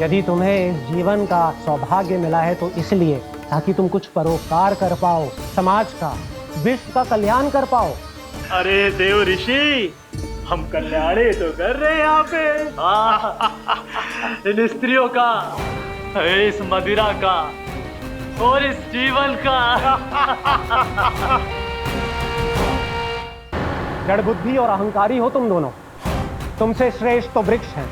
यदि तुम्हें इस जीवन का सौभाग्य मिला है तो इसलिए ताकि तुम कुछ परोपकार कर पाओ, समाज का, विश्व का कल्याण कर पाओ। अरे देव ऋषि, हम कल्याणी तो कर रहे हैं यहाँ पे। इन स्त्रियों का, इस मदिरा का और इस जीवन का। जड़ बुद्धि और अहंकारी हो तुम दोनों। तुमसे श्रेष्ठ तो वृक्ष हैं,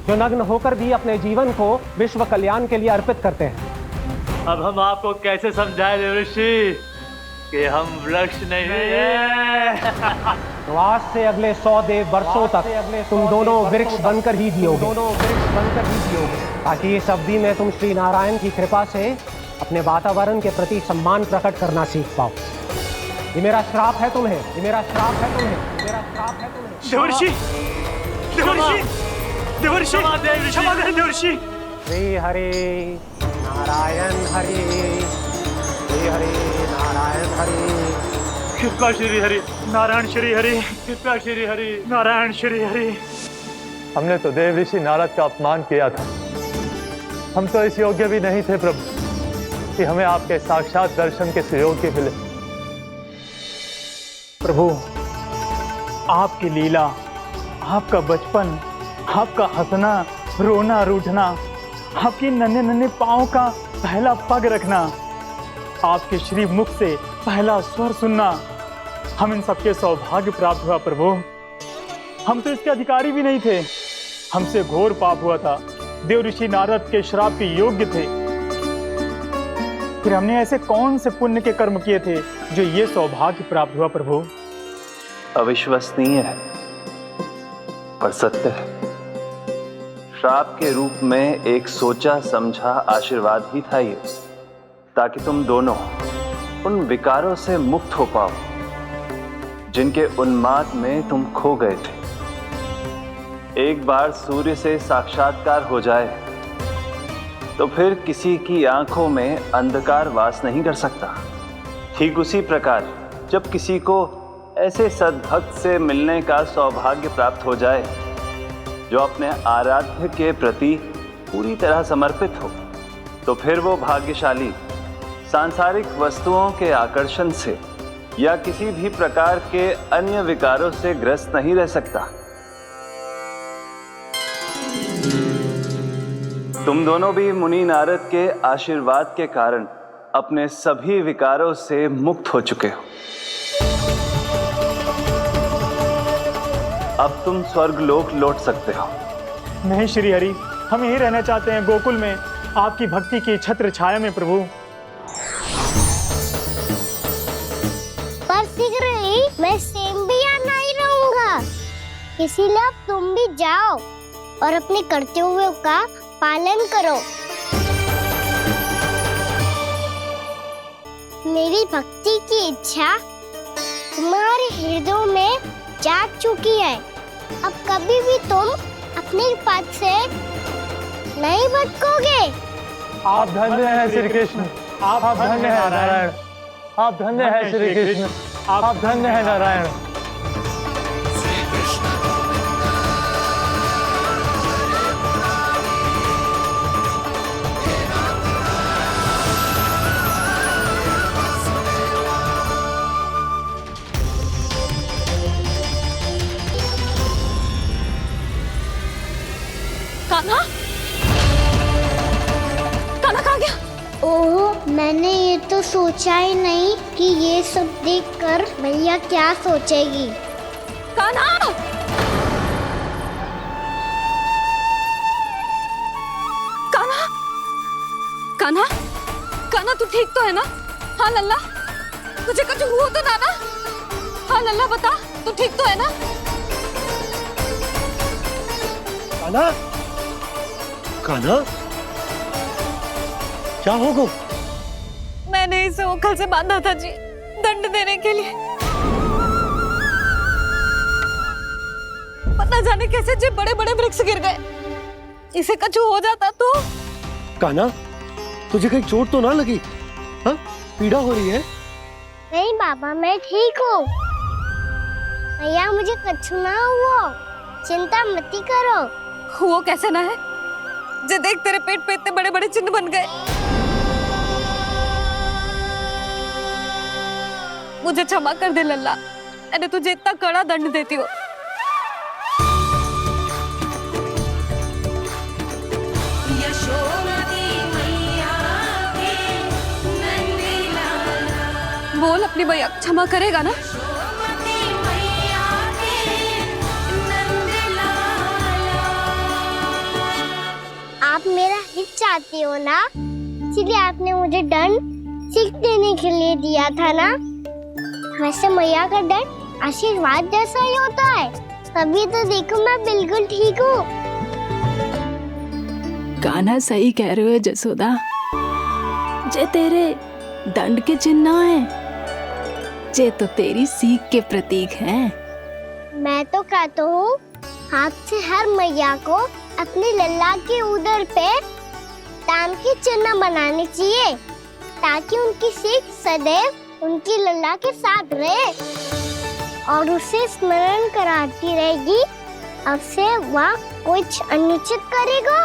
जो नग्न होकर भी अपने जीवन को विश्व कल्याण के लिए अर्पित करते हैं। अब हम आपको कैसे समझाएं देव ऋषि कि हम वृक्ष नहीं हैं। तो आज से अगले 100 देव वर्षों तक तुम दोनों वृक्ष बनकर ही जियोगे, ताकि इस अवधि में तुम श्री नारायण की कृपा से अपने वातावरण के प्रति सम्मान प्रकट करना सीख पाओ। ये मेरा श्राप है तुम्हें, ये मेरा श्राप है तुम्हें, मेरा श्राप है तुम्हें। देवर्षि, देवर्षि, देवर्षि, क्षमा करें देवर्षि। श्री हरि नारायण हरि, श्री हरि नारायण हरि। कृपा श्री हरि नारायण श्री हरि, कृपा श्री हरि नारायण श्री हरि। हमने तो देव ऋषि नारद का अपमान किया था। हम तो इस योग्य भी नहीं थे प्रभु कि हमें आपके साक्षात दर्शन के सुयोग्य मिले। प्रभु, आपकी लीला, आपका बचपन, आपका हंसना, रोना, रूठना, आपकी नन्हे नन्हे पाँव का पहला पग रखना, आपके श्री मुख से पहला स्वर सुनना, हम इन सबके सौभाग्य प्राप्त हुआ प्रभु। हम तो इसके अधिकारी भी नहीं थे। हमसे घोर पाप हुआ था, देव ऋषि नारद के श्राप के योग्य थे। फिर हमने ऐसे कौन से पुण्य के कर्म किए थे जो ये सौभाग्य प्राप्त हुआ प्रभु? अविश्वसनीय है पर सत्य है। श्राप के रूप में एक सोचा समझा आशीर्वाद ही था ये, ताकि तुम दोनों उन विकारों से मुक्त हो पाओ जिनके उन्माद में तुम खो गए थे। एक बार सूर्य से साक्षात्कार हो जाए तो फिर किसी की आंखों में अंधकार वास नहीं कर सकता। ठीक उसी प्रकार जब किसी को ऐसे सद्भक्त से मिलने का सौभाग्य प्राप्त हो जाए जो अपने आराध्य के प्रति पूरी तरह समर्पित हो, तो फिर वो भाग्यशाली सांसारिक वस्तुओं के आकर्षण से या किसी भी प्रकार के अन्य विकारों से ग्रस्त नहीं रह सकता। तुम दोनों भी मुनि नारद के आशीर्वाद के कारण अपने सभी विकारों से मुक्त हो चुके हो। अब तुम स्वर्गलोक लौट सकते हो। नहीं श्री हरि, हम यहीं रहना चाहते हैं, गोकुल में, आपकी भक्ति की छत्र छाया में प्रभु। पर शीघ्र ही मैं सेम्बिया नहीं रहूंगा, इसीलिए अब तुम भी जाओ और अपने कर्तव्यों का पालन करो। मेरी भक्ति की इच्छा तुम्हारे हृदय में जाग चुकी है। अब कभी भी तुम अपने पद से नहीं भटकोगे। आप धन्य हैं श्री कृष्ण, आप धन्य हैं नारायण, आप धन्य हैं श्री कृष्ण, आप धन्य हैं नारायण। कान्हा? कान्हा कहाँ गया? ओह, मैंने ये तो सोचा ही नहीं कि ये सब देखकर भैया क्या सोचेगी। कान्हा! कान्हा! कान्हा! कान्हा तू ठीक तो है ना? हाँ लल्ला, तुझे कुछ हुआ तो ना? हाँ लल्ला बता, तू ठीक तो है ना? कान्हा, कान्हा, क्या होगा? मैंने इसे ओखल से बांधा था जी, दंड देने के लिए। पता जाने कैसे जी बड़े बड़े वृक्ष गिर गए। इसे कुछ हो जाता तो? कान्हा, तुझे कहीं चोट तो ना लगी? हाँ, पीड़ा हो रही है? नहीं बाबा, मैं ठीक हूँ। भैया मुझे कुछ ना हुआ, चिंता मत करो। वो कैसे ना है? जे देख तेरे पेट पे इतने बड़े बड़े चिन्ह बन गए। मुझे क्षमा कर दे लल्ला, मैंने तुझे इतना कड़ा दंड देती हूँ। बोल अपनी भैया क्षमा करेगा ना? आप मेरा हित चाहते हो ना, इसलिए आपने मुझे दंड सीख देने के लिए दिया था ना। वैसे मैया का दंड आशीर्वाद जैसा ही होता है, तभी तो देखो मैं बिल्कुल ठीक हूँ। कान्हा सही कह रहे हो जसोदा, जे तेरे दंड के चिन्ह है, जे तो तेरी सीख के प्रतीक हैं। मैं तो कहता हूँ हाथ से हर मैया को अपनी लल्ला के उदर पे ताम के चिन्ह बनाने चाहिए, ताकि उनकी सीख सदैव उनकी लल्ला के साथ रहे और उसे स्मरण कराती रहेगी। अब से वह कुछ अनुचित करेगा,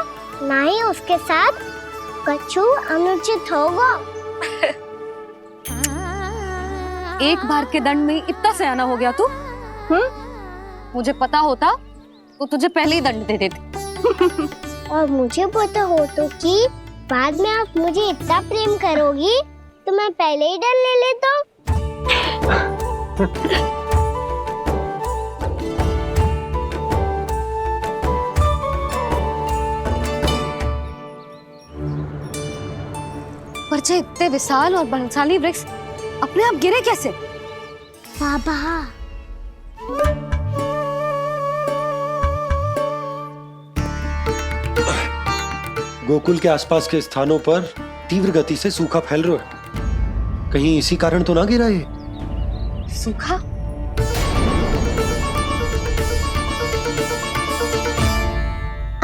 ना ही उसके साथ कछु अनुचित होगा। एक बार के दंड में इतना सयाना हो गया तू? मुझे पता होता तो तुझे पहले ही दंड दे देती। और मुझे पता हो तो कि बाद में आप मुझे इतना प्रेम करोगी तो मैं पहले ही दंड ले लेता हूँ। पर जे इतने विशाल और बलशाली वृक्ष अपने आप गिरे कैसे? बाबा, गोकुल के आसपास के स्थानों पर तीव्र गति से सूखा फैल रहा है। कहीं इसी कारण तो ना गिरा ये? सूखा?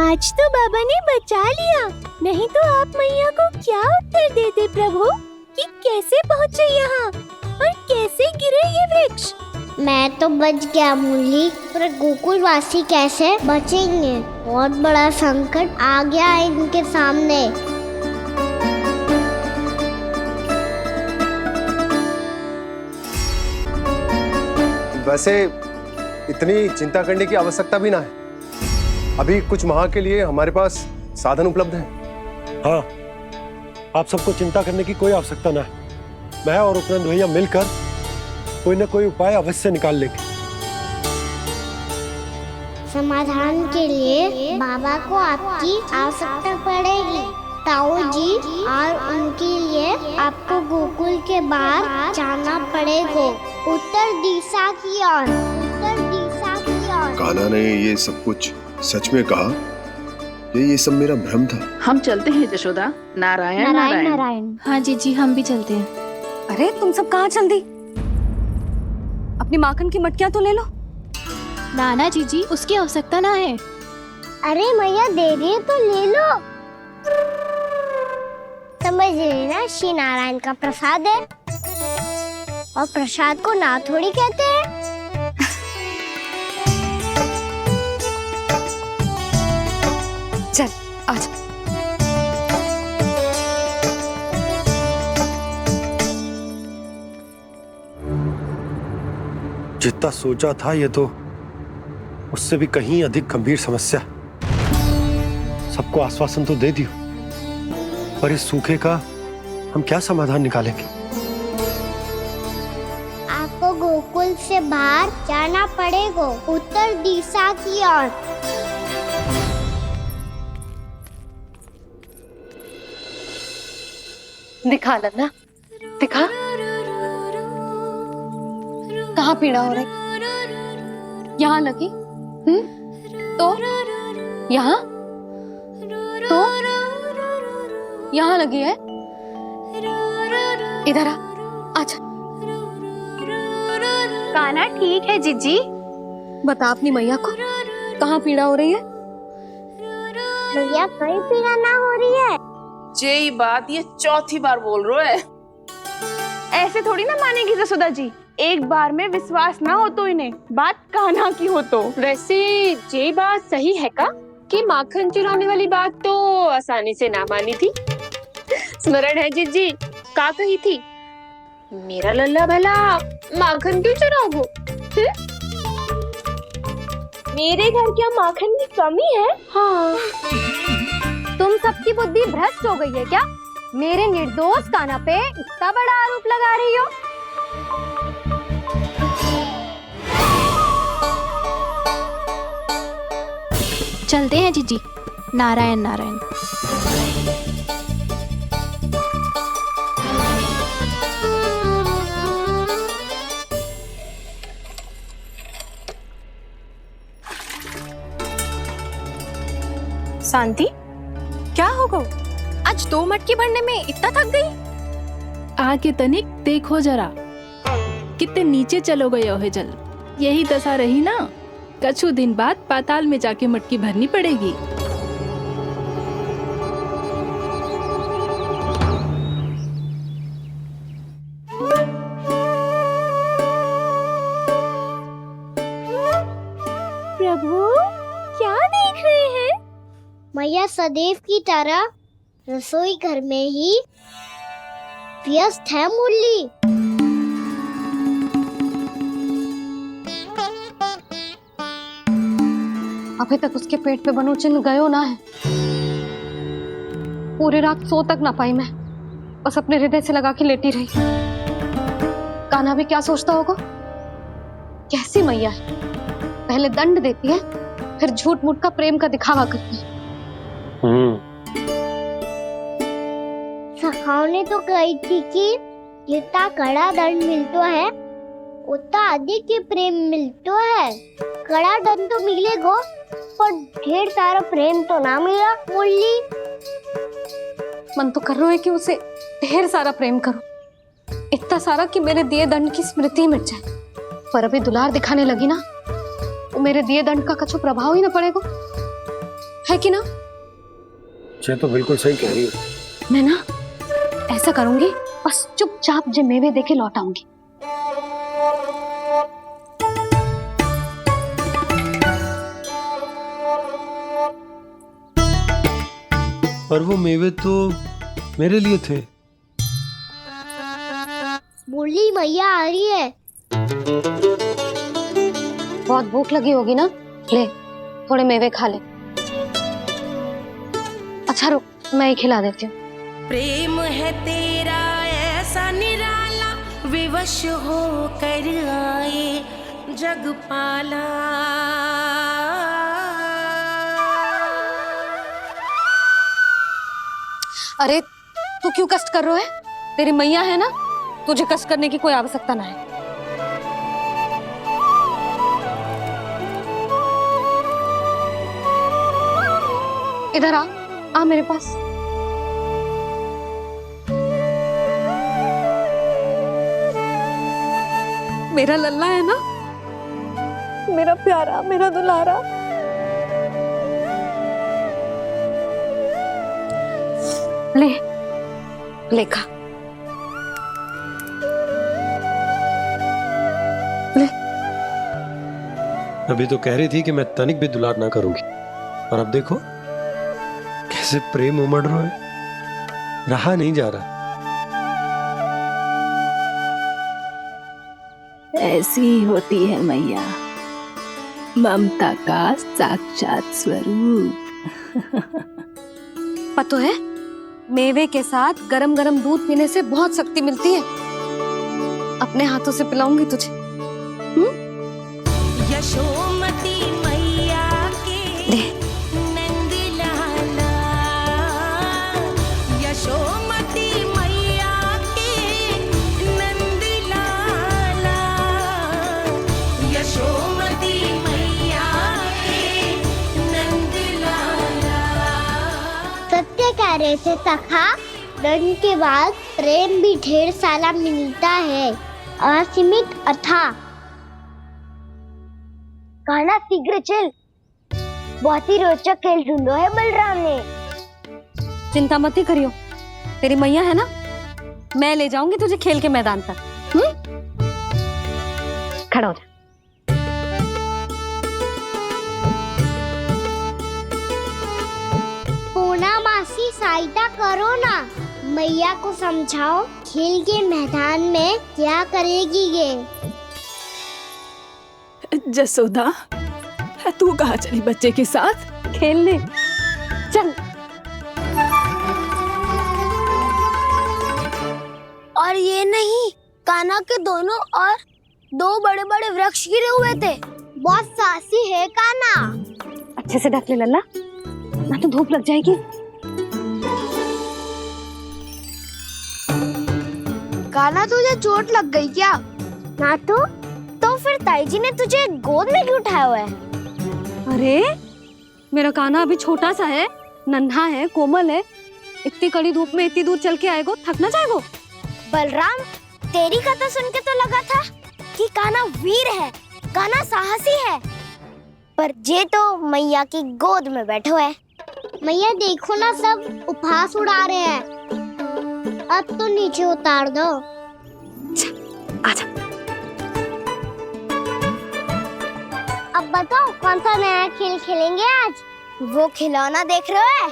आज तो बाबा ने बचा लिया, नहीं तो आप मैया को क्या उत्तर देते प्रभु कि कैसे पहुँचे यहाँ और कैसे गिरे ये वृक्ष? मैं तो बच गया मूली, पर गोकुल वासी कैसे बचेंगे? बहुत बड़ा संकट आ गया है इनके सामने। वैसे इतनी चिंता करने की आवश्यकता भी ना है। अभी कुछ माह के लिए हमारे पास साधन उपलब्ध हैं। हाँ, आप सबको चिंता करने की कोई आवश्यकता ना है। मैं और उपनंद भैया मिलकर कोई न कोई उपाय अवश्य निकाल लेंगे। समाधान के लिए बाबा को आपकी आवश्यकता पड़ेगी। ताऊ जी और उनके लिए आपको गोकुल के बाहर जाना पड़ेगा, उत्तर दिशा की ओर, उत्तर दिशा की ओर। कान्हा ने ये सब कुछ सच में कहा? ये सब मेरा भ्रम था? हम चलते हैं जशोदा। नारायण नारायण नारायण। हाँ जीजी, हम भी चलते हैं। अरे तुम सब कहाँ चल दी? अपनी माखन की मटकियाँ तो ले लो। नाना जीजी, उसकी आवश्यकता ना है। अरे मैया दे रही है तो ले लो। समझ लेना, श्री नारायण का प्रसाद है और प्रसाद को ना थोड़ी कहते हैं। चल आजा। जितना सोचा था ये तो उससे भी कहीं अधिक गंभीर समस्या। सबको आश्वासन तो दे दियो, पर इस सूखे का हम क्या समाधान निकालेंगे? आपको गोकुल से बाहर जाना पड़ेगा, उत्तर दिशा की ओर। दिखा लल्ला, दिखा। कहाँ पीड़ा हो रही? यहाँ लगी? तो यहाँ? तो यहाँ लगी है? इधर आ, आजा। कान्हा ठीक है जीजी। बता अपनी मैया को कहाँ पीड़ा हो रही है? भैया कहीं पीड़ा ना हो रही है। ये बात ये चौथी बार बोल रहे है। ऐसे थोड़ी ना मानेगी जसोदा जी, एक बार में विश्वास ना हो तो इन्हें बात कान्हा की हो तो। वैसे ये बात सही है का? कि माखन चुराने वाली बात तो आसानी से ना मानी थी। स्मरण है जीजी का कही थी, मेरा लल्ला भला माखन क्यों चुराओगे? मेरे घर क्या माखन की कमी है? हाँ। तुम सबकी बुद्धि भ्रष्ट हो गई है क्या? मेरे निर्दोष कान्हा पे इतना बड़ा आरोप लगा रही हो? चलते हैं जीजी। नारायण नारायण। शांति, क्या हो गो? आज 2 मटकी भरने में इतना थक गई? आके तनिक देखो जरा, कितने नीचे चलो गए हो जल। यही दशा रही ना, कछु दिन बाद पाताल में जाके मटकी भरनी पड़ेगी। प्रभु, क्या देख रहे हैं? मैया सदैव की तरह रसोई घर में ही व्यस्त है मुरली। अभी तक उसके पेट पे बनो चिन्ह गयो ना है। पूरी रात सो तक ना पाई मैं, बस अपने हृदय से लगा के लेटी रही। कान्हा भी क्या सोचता होगा, कैसी मैया है, पहले दंड देती है फिर झूठ मूठ का प्रेम का दिखावा करती है। सखाओ ने तो कही थी कि जितना कड़ा दंड मिलता है उतना अधिक ही प्रेम मिलता है। कड़ा दंड तो मिलेगा पर ढेर सारा प्रेम तो ना मिला मुरली। मन तो कर रहा है कि उसे ढेर सारा प्रेम करूं, इतना सारा कि मेरे दिए दंड की स्मृति मिट जाए। पर अभी दुलार दिखाने लगी ना, वो मेरे दिए दंड का कछु प्रभाव ही ना पड़ेगा, है कि ना? ये तो बिल्कुल सही कह रही हो। मैं ना ऐसा करूंगी, बस चुपचाप जे मेवे देके लौट आऊंगी। पर वो मेवे तो मेरे लिए थे। मुरली मैया आ रही है। बहुत भूख लगी होगी ना, ले थोड़े मेवे खा ले। अच्छा रुक, मैं ही खिला देती हूँ। प्रेम है तेरा ऐसा निराला, विवश हो कर आए जग पाला। अरे तू क्यों कष्ट कर रहा है? तेरी मैया है ना, तुझे कष्ट करने की कोई आवश्यकता ना है। इधर आ मेरे पास। मेरा लल्ला है ना, मेरा प्यारा, मेरा दुलारा। ले ले खा, ले। अभी तो कह रही थी कि मैं तनिक भी दुलार ना करूंगी, और अब देखो कैसे प्रेम उमड़ रहा है, रहा नहीं जा रहा। ऐसी ही होती है मैया, ममता का साक्षात स्वरूप। पता है, मेवे के साथ गरम गरम दूध पीने से बहुत शक्ति मिलती है। अपने हाथों से पिलाऊंगी तुझे। यशोमती मैया के नंद लाला, यशोमती मैया के नंद लाला, यशोमती मैया के नंद लाला। सत्य कह रहे थे सखा, दंड के बाद प्रेम भी ढेर सारा मिलता है, असीमित अथाह। कान्हा शीघ्र चल, बहुत ही रोचक खेल ढूंढो है बलराम ने। चिंता मत ही करियो, तेरी मैया है ना, मैं ले जाऊंगी तुझे खेल के मैदान पर। खड़ा हो जा। सी सहायता करो ना, मैया को समझाओ खेल के मैदान में क्या करेगी ये। जसोदा, तू कहाँ चली बच्चे के साथ? खेलने चल। और ये नहीं, कान्हा के दोनों और दो बड़े बड़े वृक्ष गिरे हुए थे। बहुत साहसी है कान्हा। अच्छे से ढक ले लल्ला, ना तो धूप लग जाएगी। कान्हा तुझे चोट लग गई क्या? ना तो फिर ताई जी ने तुझे गोद में क्यों उठाया हुआ है? अरे मेरा कान्हा अभी छोटा सा है, नन्हा है, कोमल है। इतनी कड़ी धूप में इतनी दूर चल के आएगा, थक ना जाएगा? बलराम, तेरी कथा सुन के तो लगा था कि कान्हा वीर है, कान्हा साहसी है, पर जे तो मैया की गोद में बैठे हुए है। मैया देखो ना, सब उपहास उड़ा रहे हैं। अब तो नीचे उतार दो। आजा। अब बताओ कौन सा नया खेल खेलेंगे आज? वो खिलौना देख रहे हो?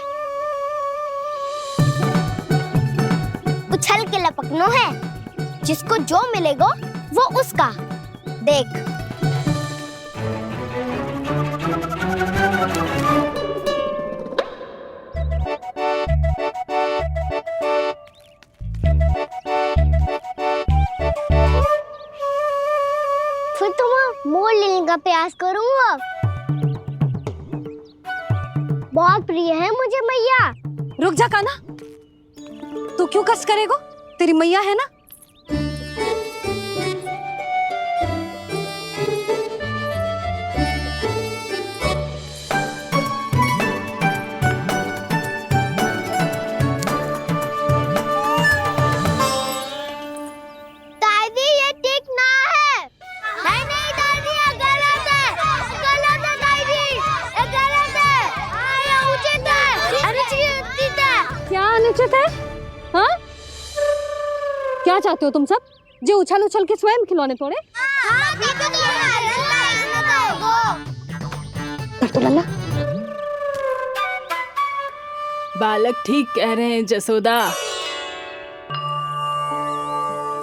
उछल के लपकनो है, जिसको जो मिलेगा वो उसका। देख। फिर तुम मोड़ लेने का प्रयास करूंगा। बहुत प्रिय है मुझे मैया। रुक जा कान्हा, तू क्यों कष्ट करेगा? तेरी मैया है ना। दादी ये ठीक ना है। नहीं नहीं दादी, ये गलत है। गलत है दादी, ये गलत है। ये उचित है, अनुचित है। क्या अनुचित है? हाँ? क्या चाहते हो तुम सब? जो उछल उछल के स्वयं खिलौने तोड़े? हाँ, भी तो तो लल्ला। बालक ठीक कह रहे हैं जसोदा।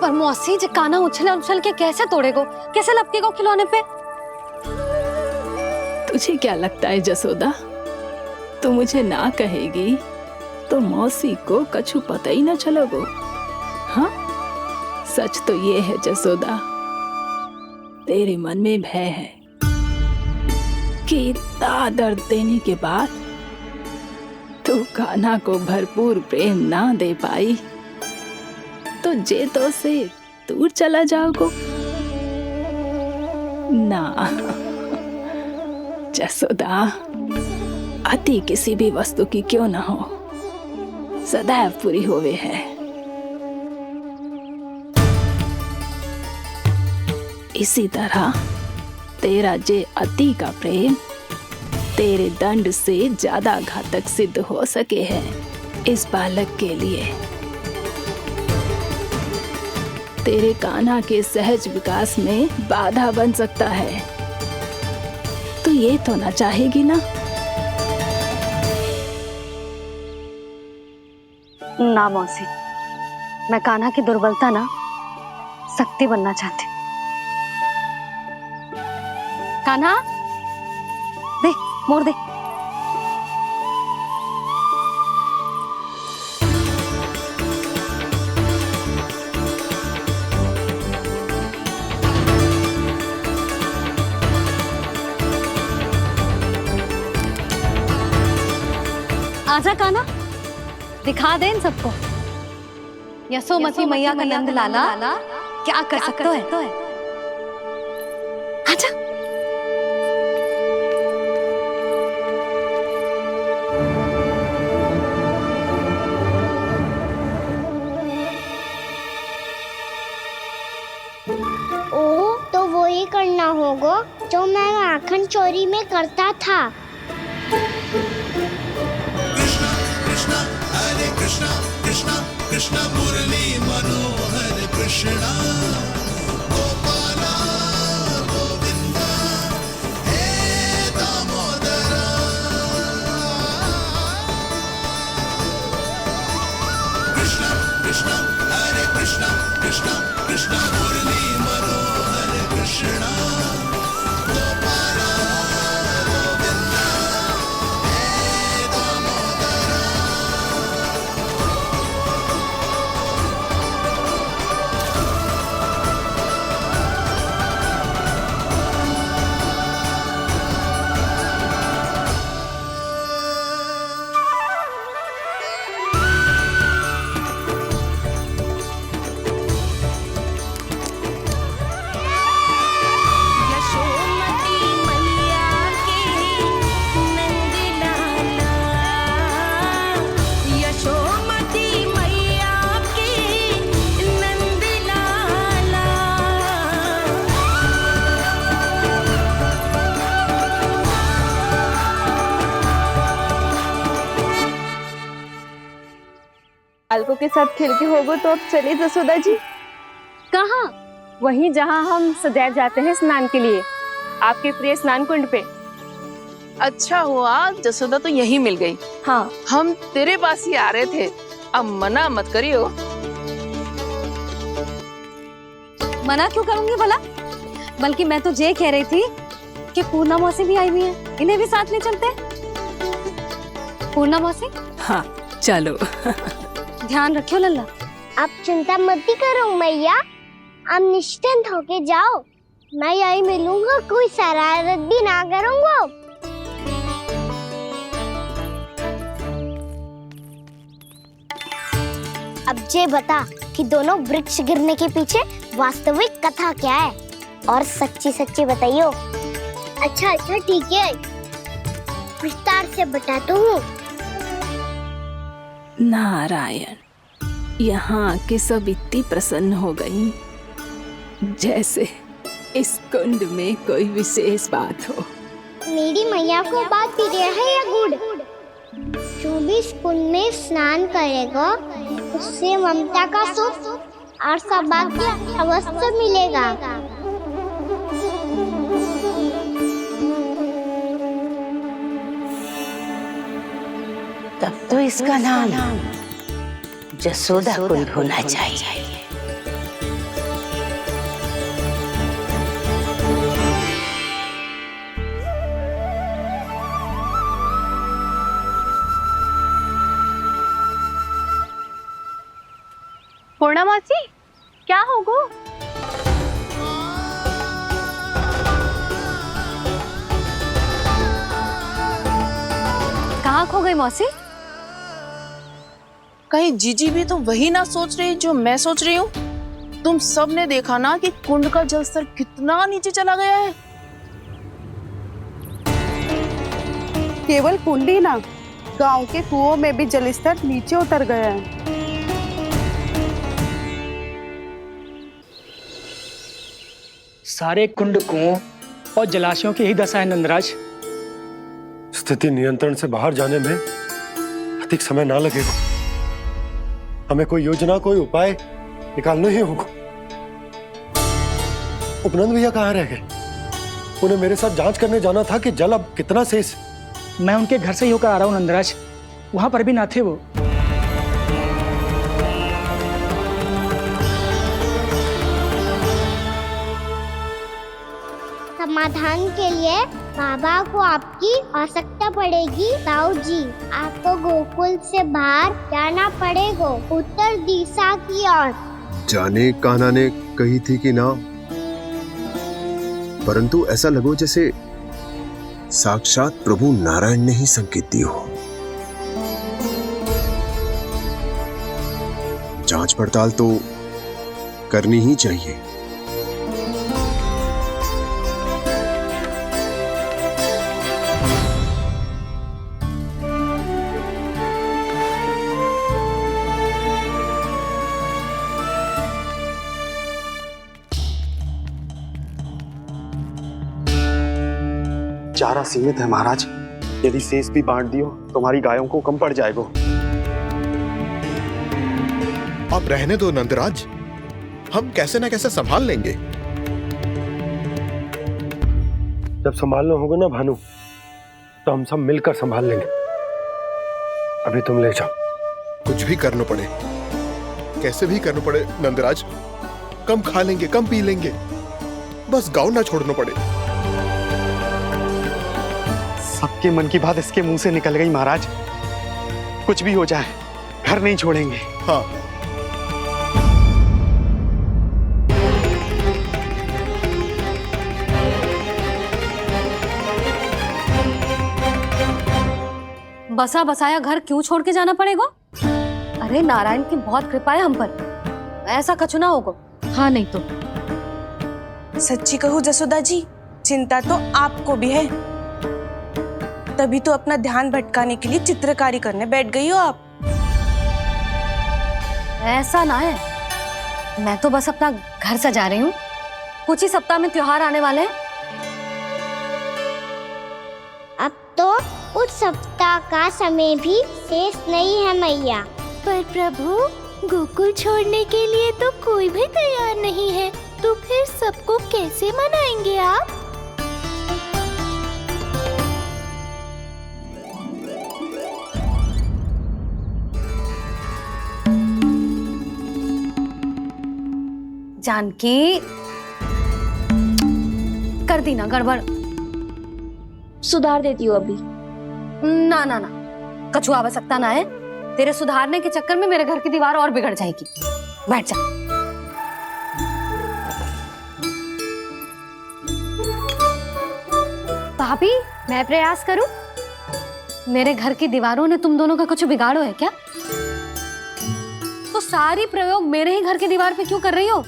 पर मौसी, जो कान्हा उछल उछल के कैसे तोड़ेगो, कैसे लपकेगो खिलौने पे? तुझे क्या लगता है जसोदा, तू मुझे ना कहेगी तो मौसी को कछु पता ही ना चलोगो। हाँ, सच तो ये है जसोदा, तेरे मन में भय है कि इतना दर्द देने के बाद तू कान्हा को भरपूर प्रेम ना दे पाई तो जे तो से दूर चला जाओगो ना। जसोदा, अति किसी भी वस्तु की क्यों ना हो, सदैव पूरी होवे है। इसी तरह तेरा जे अति का प्रेम तेरे दंड से ज्यादा घातक सिद्ध हो सके है इस बालक के लिए। तेरे कान्हा के सहज विकास में बाधा बन सकता है, तो ये तो ना चाहेगी ना? ना मौसी, मैं कान्हा की दुर्बलता ना शक्ति बनना चाहती। कान्हा, दे, मोड़ दे। आजा कान्हा, दिखा दे इन सबको यशोमती मैया का नंद लाला क्या कर सकता है। आजा। ओ, तो वो ही करना होगा जो मैं माखन चोरी में करता था। कृष्णा कृष्णा मुरली मनोहर कृष्णा गोपाला गोविंदा हे दामोदरा। बालकों के साथ खेल के होगो तो अब चले जसोदा जी। कहाँ? वहीं जहाँ हम सदैव जाते हैं स्नान के लिए, आपके प्रिय स्नान कुंड पे। अच्छा हुआ जसोदा तो यही मिल गई। हाँ, हम तेरे पास ही आ रहे थे, अब मना मत करियो। मना क्यों करूंगी भला? बल्कि मैं तो ये कह रही थी कि पूर्णा मौसी भी आई हुई है, इन्हें भी साथ ले चलते हैं। पूर्णा मौसी, हाँ चलो। ध्यान रखियो लल्ला। आप चिंता मत ही करो मैया, आप निश्चिंत होके जाओ, मैं यही मिलूंगा, कोई शरारत भी ना करूंगा। अब ये बता कि दोनों वृक्ष गिरने के पीछे वास्तविक कथा क्या है, और सच्ची सच्ची बताइयो। अच्छा अच्छा ठीक है, विस्तार से बताता हूँ। नारायण, यहाँ के सब इतनी प्रसन्न हो गई जैसे इस कुंड में कोई विशेष बात हो। मेरी मैया को बात प्रिय है या गुड़? जो भी इस कुंड में स्नान करेगा उससे ममता का सुख और सौभाग्य अवश्य मिलेगा। तब तो इसका नाम जसोदा कुंड होना चाहिए। पूर्णा मौसी, क्या होगो? कहाँ खो गई मौसी? कहीं जीजी भी तो वही ना सोच रही जो मैं सोच रही हूँ? तुम सब ने देखा ना कि कुंड का जलस्तर कितना नीचे चला गया है। केवल कुंड ही ना, गांव के कुओं में भी जलस्तर नीचे उतर गया है। सारे कुंड कुओं और जलाशयों की ही दशा है नंदराज। स्थिति नियंत्रण से बाहर जाने में अधिक समय ना लगेगा। हमें कोई योजना, कोई उपाय निकालना ही होगा। उपनंद भैया कहाँ रह गए? उन्हें मेरे साथ जांच करने जाना था कि जल अब कितना शेष। मैं उनके घर से ही होकर आ रहा हूँ नंदराज, वहां पर भी ना थे वो। समाधान के लिए बाबा को आपकी आवश्यकता पड़ेगी। ताऊ जी, आपको गोकुल से बाहर जाना पड़ेगा, उत्तर दिशा की ओर। जाने कान्हा ने कही थी कि ना, परंतु ऐसा लगो जैसे साक्षात प्रभु नारायण ने ही संकेत दी हो। जांच पड़ताल तो करनी ही चाहिए। चारा सीमित है महाराज, यदि शेष भी बांट दियो तो हमारी गायों को कम पड़ जाएगा। अब रहने दो नंदराज, हम कैसे न कैसे संभाल लेंगे। जब संभालना होगा ना भानु, तो हम सब मिलकर संभाल लेंगे। अभी तुम ले जाओ। कुछ भी करना पड़े, कैसे भी करना पड़े नंदराज, कम खा लेंगे, कम पी लेंगे, बस गांव ना छोड़ना पड़े। सबके मन की बात इसके मुंह से निकल गई महाराज। कुछ भी हो जाए, घर नहीं छोड़ेंगे। हाँ, बसा बसाया घर क्यों छोड़ के जाना पड़ेगा? अरे नारायण की बहुत कृपा है हम पर, ऐसा कछु ना होगा। हाँ नहीं तो सच्ची कहूँ जसोदा जी, चिंता तो आपको भी है, तभी तो अपना ध्यान भटकाने के लिए चित्रकारी करने बैठ गई हो आप। ऐसा ना है, मैं तो बस अपना घर सजा रही हूँ। कुछ ही सप्ताह में त्योहार आने वाले हैं। अब तो उस सप्ताह का समय भी शेष नहीं है मैया। पर प्रभु, गोकुल छोड़ने के लिए तो कोई भी तैयार नहीं है, तो फिर सबको कैसे मनाएंगे आप? जानकी, कर दी ना गड़बड़। सुधार देती हूँ अभी। ना ना ना, कछु आवश्यकता ना है। तेरे सुधारने के चक्कर में मेरे घर की दीवार और बिगड़ जाएगी। बैठ जा। भाभी, मैं प्रयास करूं? मेरे घर की दीवारों ने तुम दोनों का कुछ बिगाड़ो है क्या? तो सारी प्रयोग मेरे ही घर की दीवार पे क्यों कर रही हो?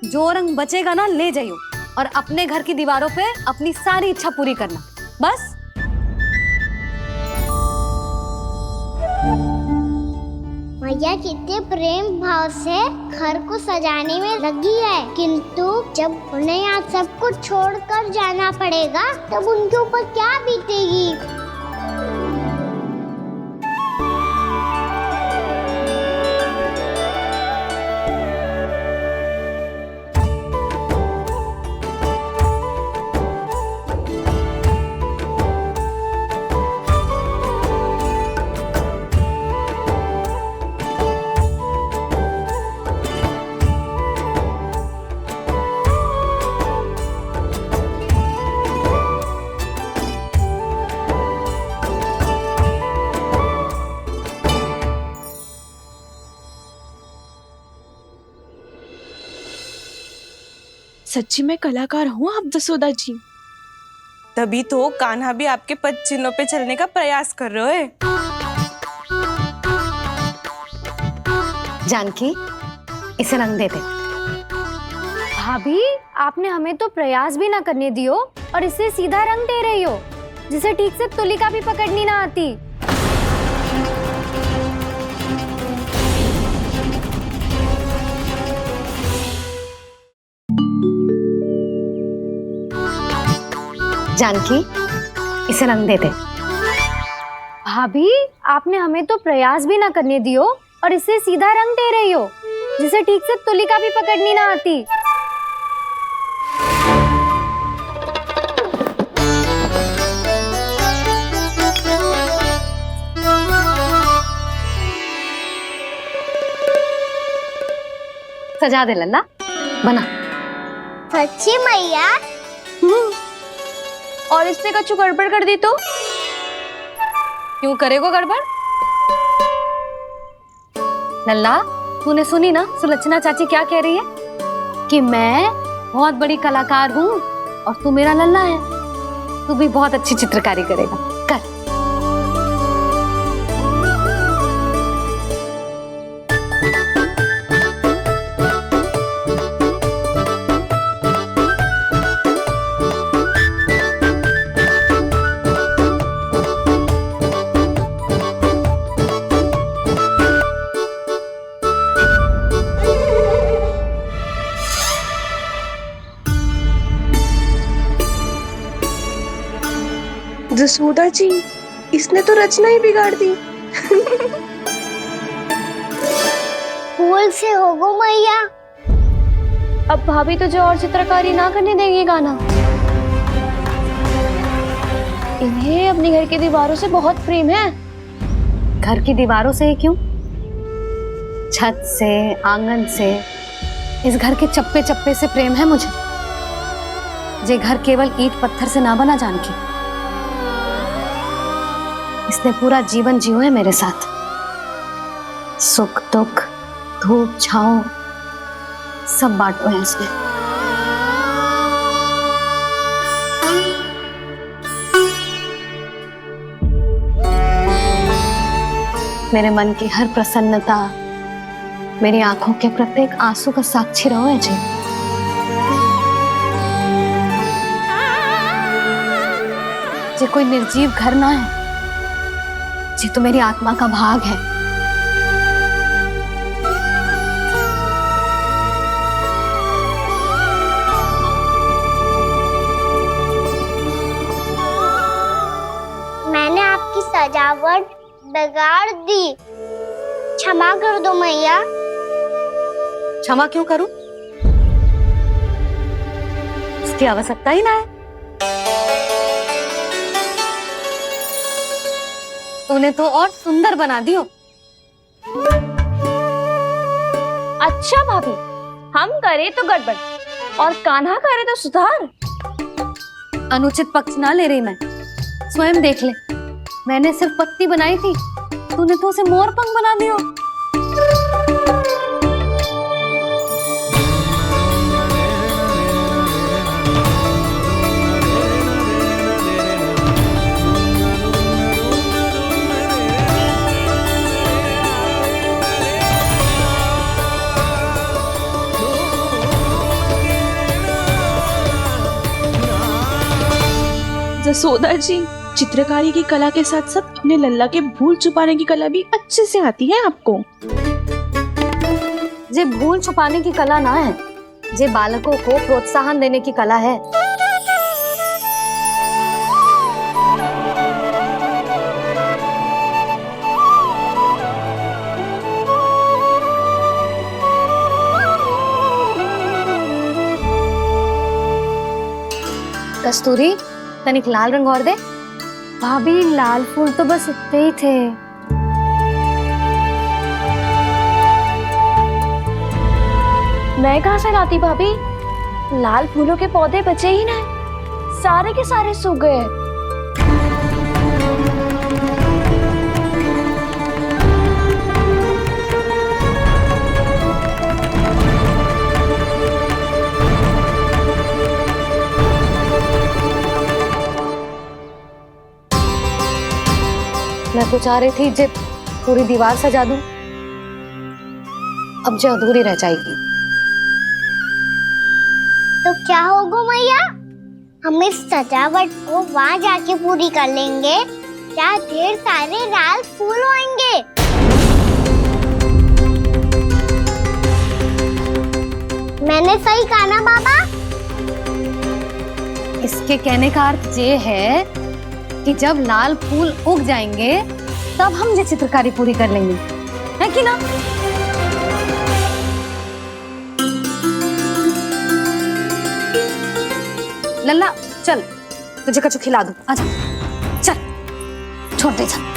जो रंग बचेगा ना ले जाइयो और अपने घर की दीवारों पे अपनी सारी इच्छा पूरी करना, बस। मैया कितने प्रेम भाव से घर को सजाने में लगी है, किंतु जब उन्हें यहाँ सब कुछ छोड़कर जाना पड़ेगा तब उनके ऊपर क्या बीतेगी? सच्ची में कलाकार हूँ आप जसोदा जी। तभी तो कान्हा भी आपके पद चिन्हों पे चलने का प्रयास कर रहे है। जानकी, इसे रंग दे दे। भाभी, आपने हमें तो प्रयास भी ना करने दियो और इसे सीधा रंग दे रही हो, जिसे ठीक से तुलिका भी पकड़नी ना आती। जानकी, इसे रंग दे दे। भाभी, आपने हमें तो प्रयास भी ना करने दियो और इसे सीधा रंग दे रही हो, जिसे ठीक से तुलिका भी पकड़नी ना आती। सजा दे लल्ला, बना। सच्ची मैया? और इसने कछु गड़बड़ कर दी तो? क्यों करेगो गड़बड़? लल्ला, तूने सुनी ना सुलक्षणा चाची क्या कह रही है? कि मैं बहुत बड़ी कलाकार हूँ और तू मेरा लल्ला है, तू भी बहुत अच्छी चित्रकारी करेगा। कर। जसोदा जी, इसने तो रचना ही बिगाड़ दी। फूल से होगो मैया। अब भाभी तुझे और चित्रकारी ना करने देंगी गाना। इन्हें अपने घर की दीवारों से बहुत प्रेम है। घर की दीवारों से क्यों? छत से, आंगन से, इस घर के चप्पे चप्पे से प्रेम है मुझे। ये घर केवल ईंट पत्थर से ना बना जानकी, इसने पूरा जीवन जियो है मेरे साथ। सुख दुख, धूप छांव सब बांटो है इसने। मेरे मन की हर प्रसन्नता, मेरी आंखों के प्रत्येक आंसू का साक्षी रहो है जी। ये कोई निर्जीव घर ना है, ये तो मेरी आत्मा का भाग है। मैंने आपकी सजावट बिगाड़ दी। क्षमा कर दो मैया। क्षमा क्यों करूं? इसकी आवश्यकता ही ना है। तूने तो और सुंदर बना दियो। अच्छा भाभी, हम करे तो गड़बड़ और कान्हा करे तो सुधार। अनुचित पक्ष ना ले रही मैं, स्वयं देख ले। मैंने सिर्फ पत्ती बनाई थी, तूने तो उसे मोर पंख बना दियो। जसोदा जी, चित्रकारी की कला के साथ साथ अपने लल्ला के भूल छुपाने की कला भी अच्छे से आती है आपको। जे भूल छुपाने की कला ना है, जे बालकों को प्रोत्साहन देने की कला है। कस्तूरी, तनिक लाल रंग और दे। भाभी लाल फूल तो बस इतने ही थे। मैं कहाँ से लाती भाभी? लाल फूलों के पौधे बचे ही ना, सारे के सारे सूख गए। मैं तो चाह रही थी जे पूरी दीवार सजा दूं, अब जो अधूरी रह जाएगी। तो क्या होगा मैया? हम इस सजावट को वहाँ जाके पूरी कर लेंगे जहाँ ढेर सारे लाल फूल होंगे। मैंने सही कहा ना बाबा? इसके कहने का अर्थ ये है कि जब लाल फूल उग जाएंगे तब हम ये चित्रकारी पूरी कर लेंगे, है कि ना? लल्ला चल, तुझे कछु खिला दूं, आजा, चल, छोड़ दे, चल।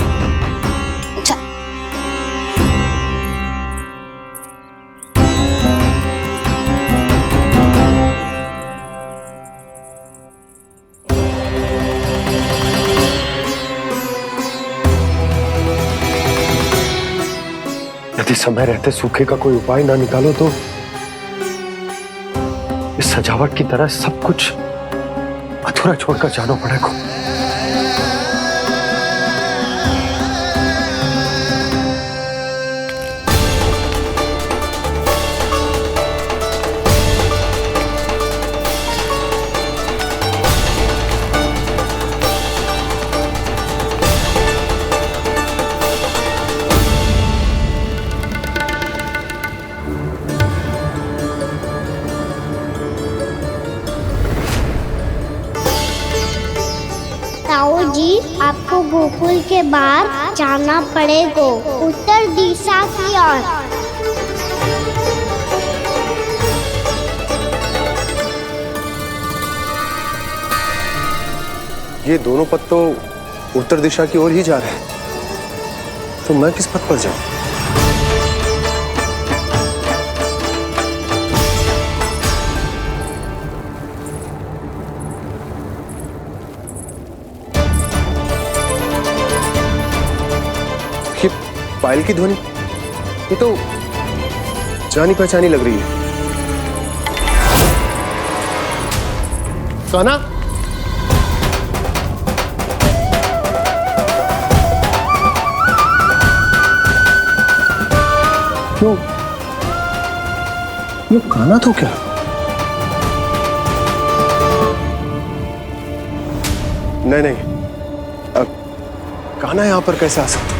यदि समय रहते सूखे का कोई उपाय ना निकालो तो इस सजावट की तरह सब कुछ अधूरा छोड़कर जाना पड़ेगा। ताऊ जी, आपको गोकुल के बाहर जाना पड़ेगा, उत्तर दिशा की ओर। ये दोनों पथ तो उत्तर दिशा की ओर ही जा रहे हैं, तो मैं किस पथ पर जाऊं? पायल की ध्वनि, ये तो जानी पहचानी लग रही है। कान्हा, क्यों? ये कान्हा तो क्या? नहीं नहीं, कान्हा यहां पर कैसे आ सकता?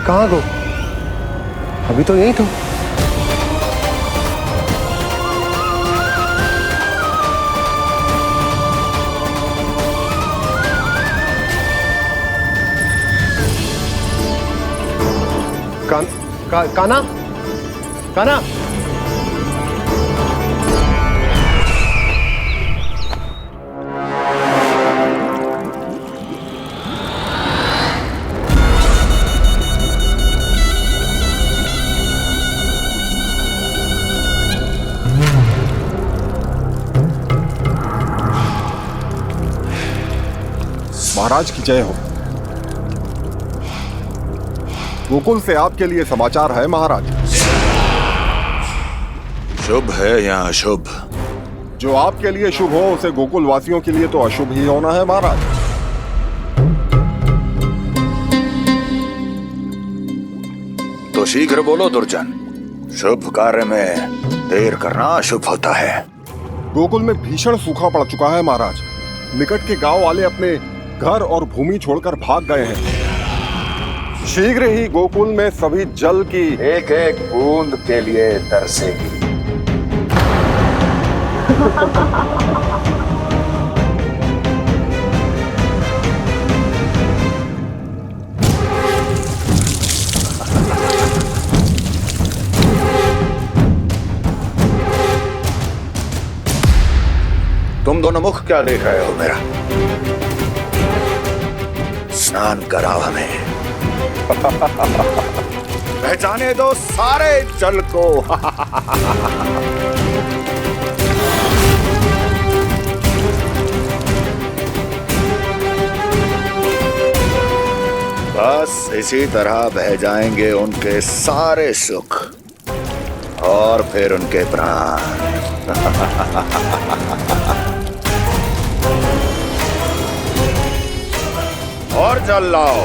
कहाँ गो? अभी तो यही तुम। काना, काना। महाराज की जय हो। गोकुल से आपके लिए समाचार है महाराज। शुभ है या अशुभ? जो आपके लिए शुभ हो उसे गोकुल वासियों के लिए तो अशुभ ही होना है महाराज। तो शीघ्र बोलो दुर्जन, शुभ कार्य में देर करना अशुभ होता है। गोकुल में भीषण सूखा पड़ चुका है महाराज। निकट के गांव वाले अपने घर और भूमि छोड़कर भाग गए हैं। शीघ्र ही गोकुल में सभी जल की एक एक बूंद के लिए तरसेगी। तुम दोनों मुख क्या देख रहे हो मेरा? स्नान कराओ हमें। पहचाने दो सारे जल को। बस इसी तरह बह जाएंगे उनके सारे सुख और फिर उनके प्राण। और जल लाओ।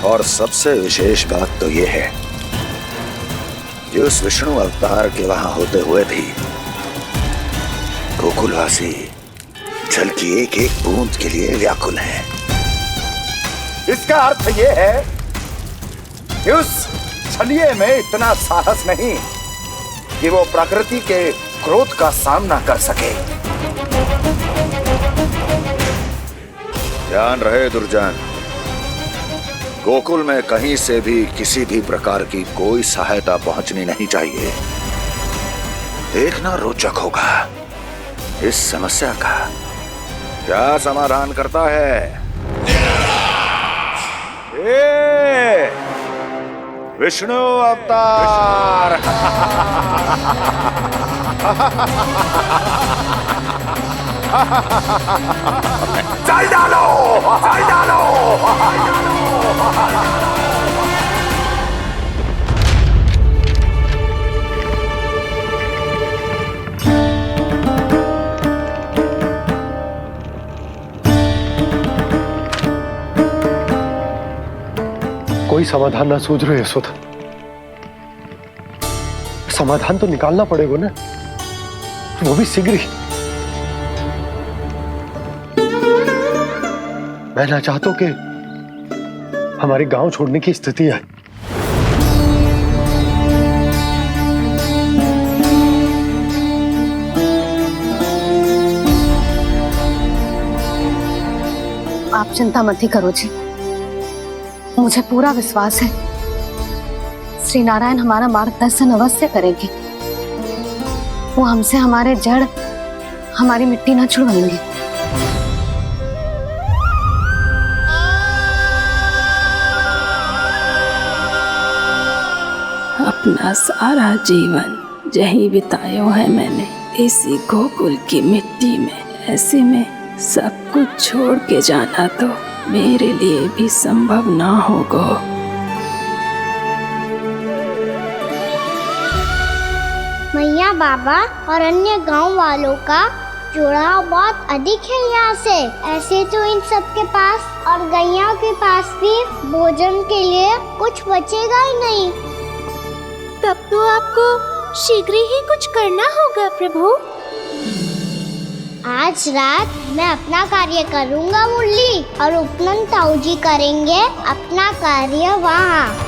और सबसे विशेष बात तो ये है कि उस विष्णु अवतार के वहां होते हुए भी गोकुलवासी जल की एक एक बूंद के लिए व्याकुल हैं। इसका अर्थ ये है कि उस छलिए में इतना साहस नहीं कि वो प्रकृति के क्रोध का सामना कर सके। ध्यान रहे दुर्जन, गोकुल में कहीं से भी किसी भी प्रकार की कोई सहायता पहुंचनी नहीं चाहिए। देखना रोचक होगा इस समस्या का क्या समाधान करता है। विष्णु अवतार। चल डालो, चल डालो। कोई समाधान ना सूझ रहे यशोदा। समाधान तो निकालना पड़ेगा ना, वो भी शीघ्र ही। मैं ना चाहता कि हमारे गांव छोड़ने की स्थिति आए। आप चिंता मत ही करो जी, मुझे पूरा विश्वास है श्री नारायण हमारा मार्गदर्शन अवश्य करेंगे। वो हमसे हमारे जड़, हमारी मिट्टी ना छुड़वाएंगे। अपना सारा जीवन यही बितायो है मैंने, इसी गोकुल की मिट्टी में। ऐसे में सब कुछ छोड़ के जाना तो मेरे लिए भी संभव ना होगा। मैया, बाबा और अन्य गांव वालों का जुड़ाव बहुत अधिक है यहाँ से। ऐसे तो इन सब के पास और गैया के पास भी भोजन के लिए कुछ बचेगा ही नहीं। तब तो आपको शीघ्र ही कुछ करना होगा प्रभु। आज रात मैं अपना कार्य करूंगा मुरली, और उपनंद ताऊ जी करेंगे अपना कार्य वहाँ।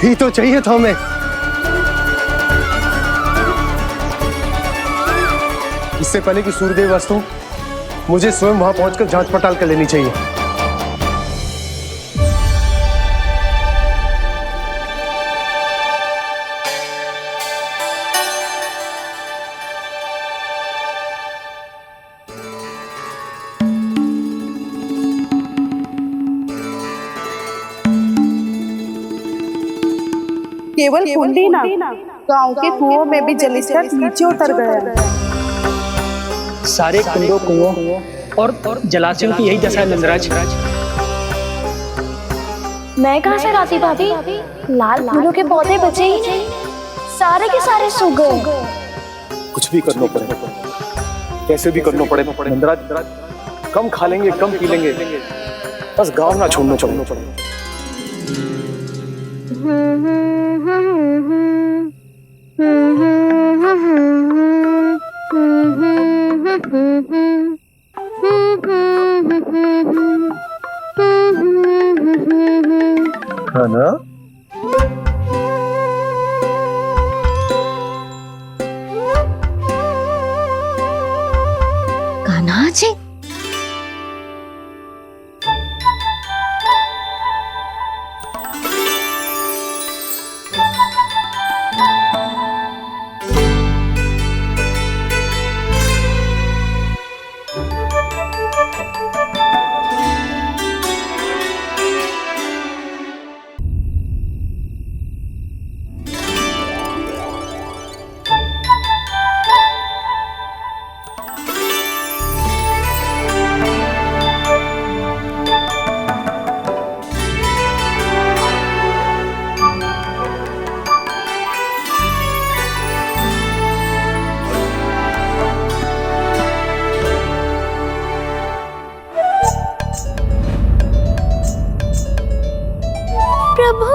यही तो चाहिए था हमें। इससे पहले कि सूर्यदेव अस्तु, मुझे स्वयं वहां पहुंचकर जांच पड़ताल कर लेनी चाहिए। केवल कुंडी ना, गांव के कुओं में भी जलस्तर नीचे उतर गया है। सारे कुंडों, कुओं और जलाशयों की यही दशा है नंदराज। मैं कहाँ से लाती भाभी? लाल फूलों के पौधे बचे ही नहीं, सारे के सारे सूख गए। कुछ भी करना पड़े, कैसे भी करना पड़े नंदराज। कम खा लेंगे, कम पी लेंगे, बस गांव ना छोड़ना चाहिए। है ना? कान्हा जी, प्रभु,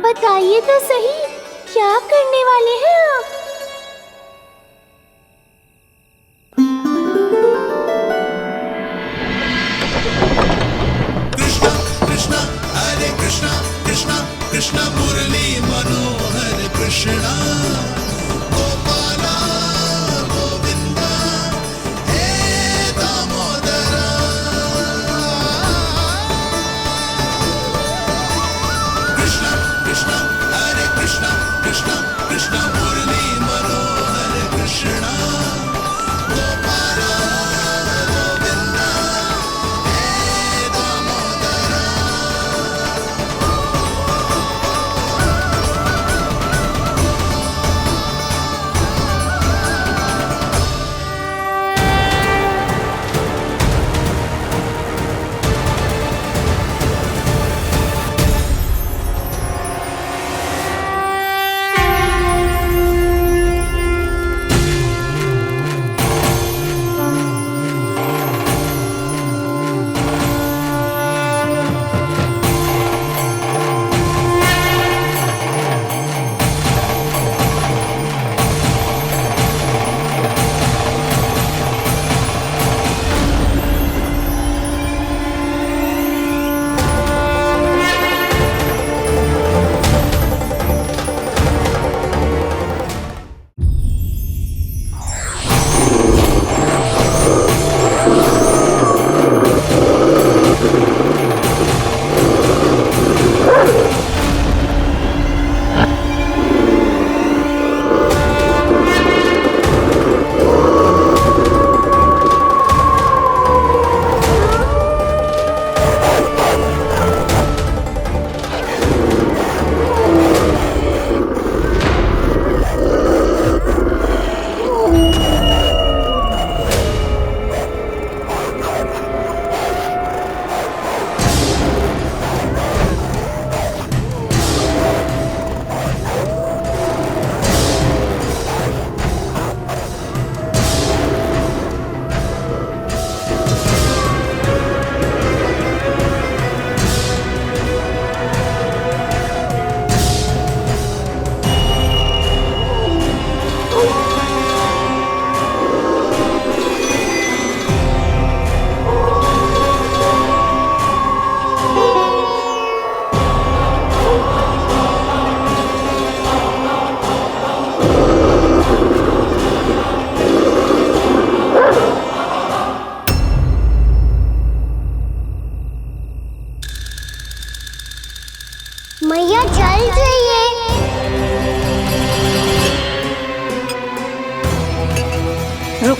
बताइए तो सही, क्या करने वाले हैं आप? कृष्णा कृष्णा हरे कृष्णा कृष्णा कृष्णा मुरली मनोहर कृष्णा गोपाला गोविंदा हे दामोदरा। कृष्णा कृष्णा हरे कृष्णा कृष्णा कृष्णा मुरली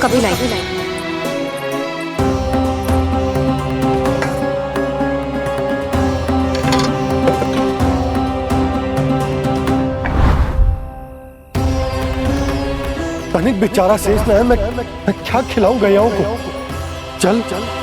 कभी लाई। तनिक बेचारा शेष न है, मैं क्या खिलाऊं गयाओं को। चल चल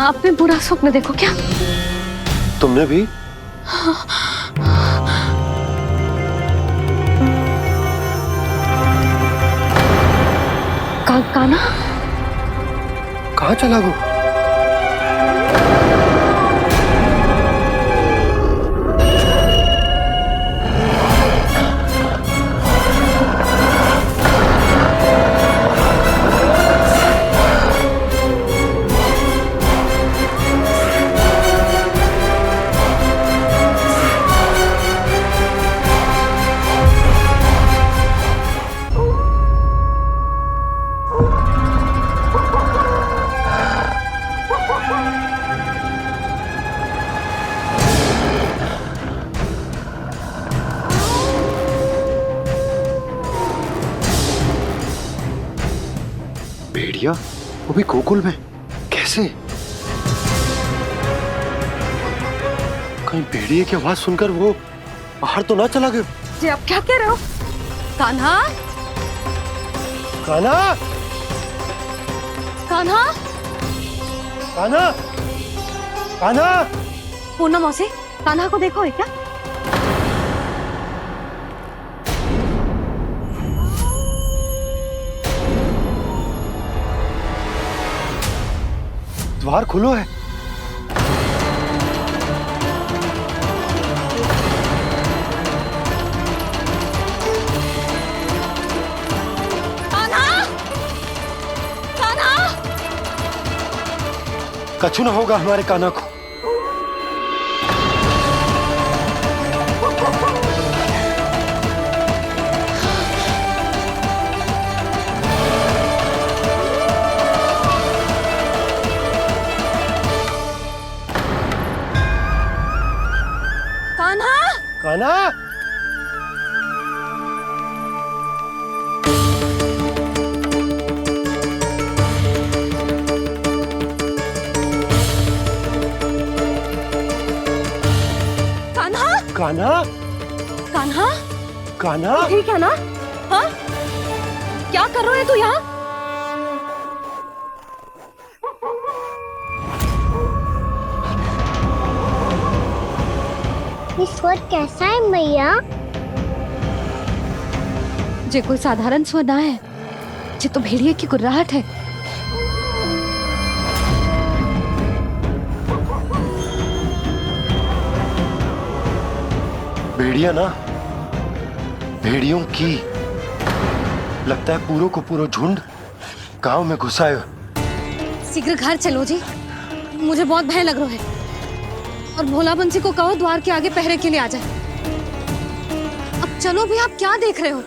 आपने बुरा स्वप्न देखो क्या? तुमने भी? काना कहाँ चला गो? भेड़िया वो भी गोकुल में कैसे? कहीं भेड़िए की आवाज सुनकर वो बाहर तो ना चला गया? जी आप क्या कह रहे हो? कान्हा, कान्हा, कान्हा, कान्हा, कान्हा। पूनम मौसी, कान्हा को देखो है क्या? द्वार खुलो है। कान्हा, कान्हा। कछु ना होगा हमारे कान्हा को। कान्हा, कान्हा, कान्हा, कान्हा, कान्हा। ठीक है ना? हाँ? क्या कर रहे हो तू यहाँ? ये स्वर कैसा है मैया? जे कोई साधारण स्वर ना है, जे तो भेड़िए की गुर्राहट है। भेड़िया ना, भेड़ियों की लगता है पूरों को पूरा झुंड गांव में घुसा है। शीघ्र घर चलो जी, मुझे बहुत भय लग रहा है। और भोला बंसी को कहो द्वार के आगे पहरे के लिए आ जाए। अब चलो भी, आप क्या देख रहे हो?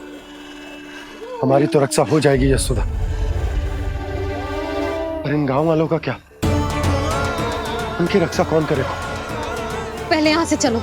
हमारी तो रक्षा हो जाएगी यशोदा, पर इन गांव वालों का क्या? उनकी रक्षा कौन करेगा? पहले यहाँ से चलो।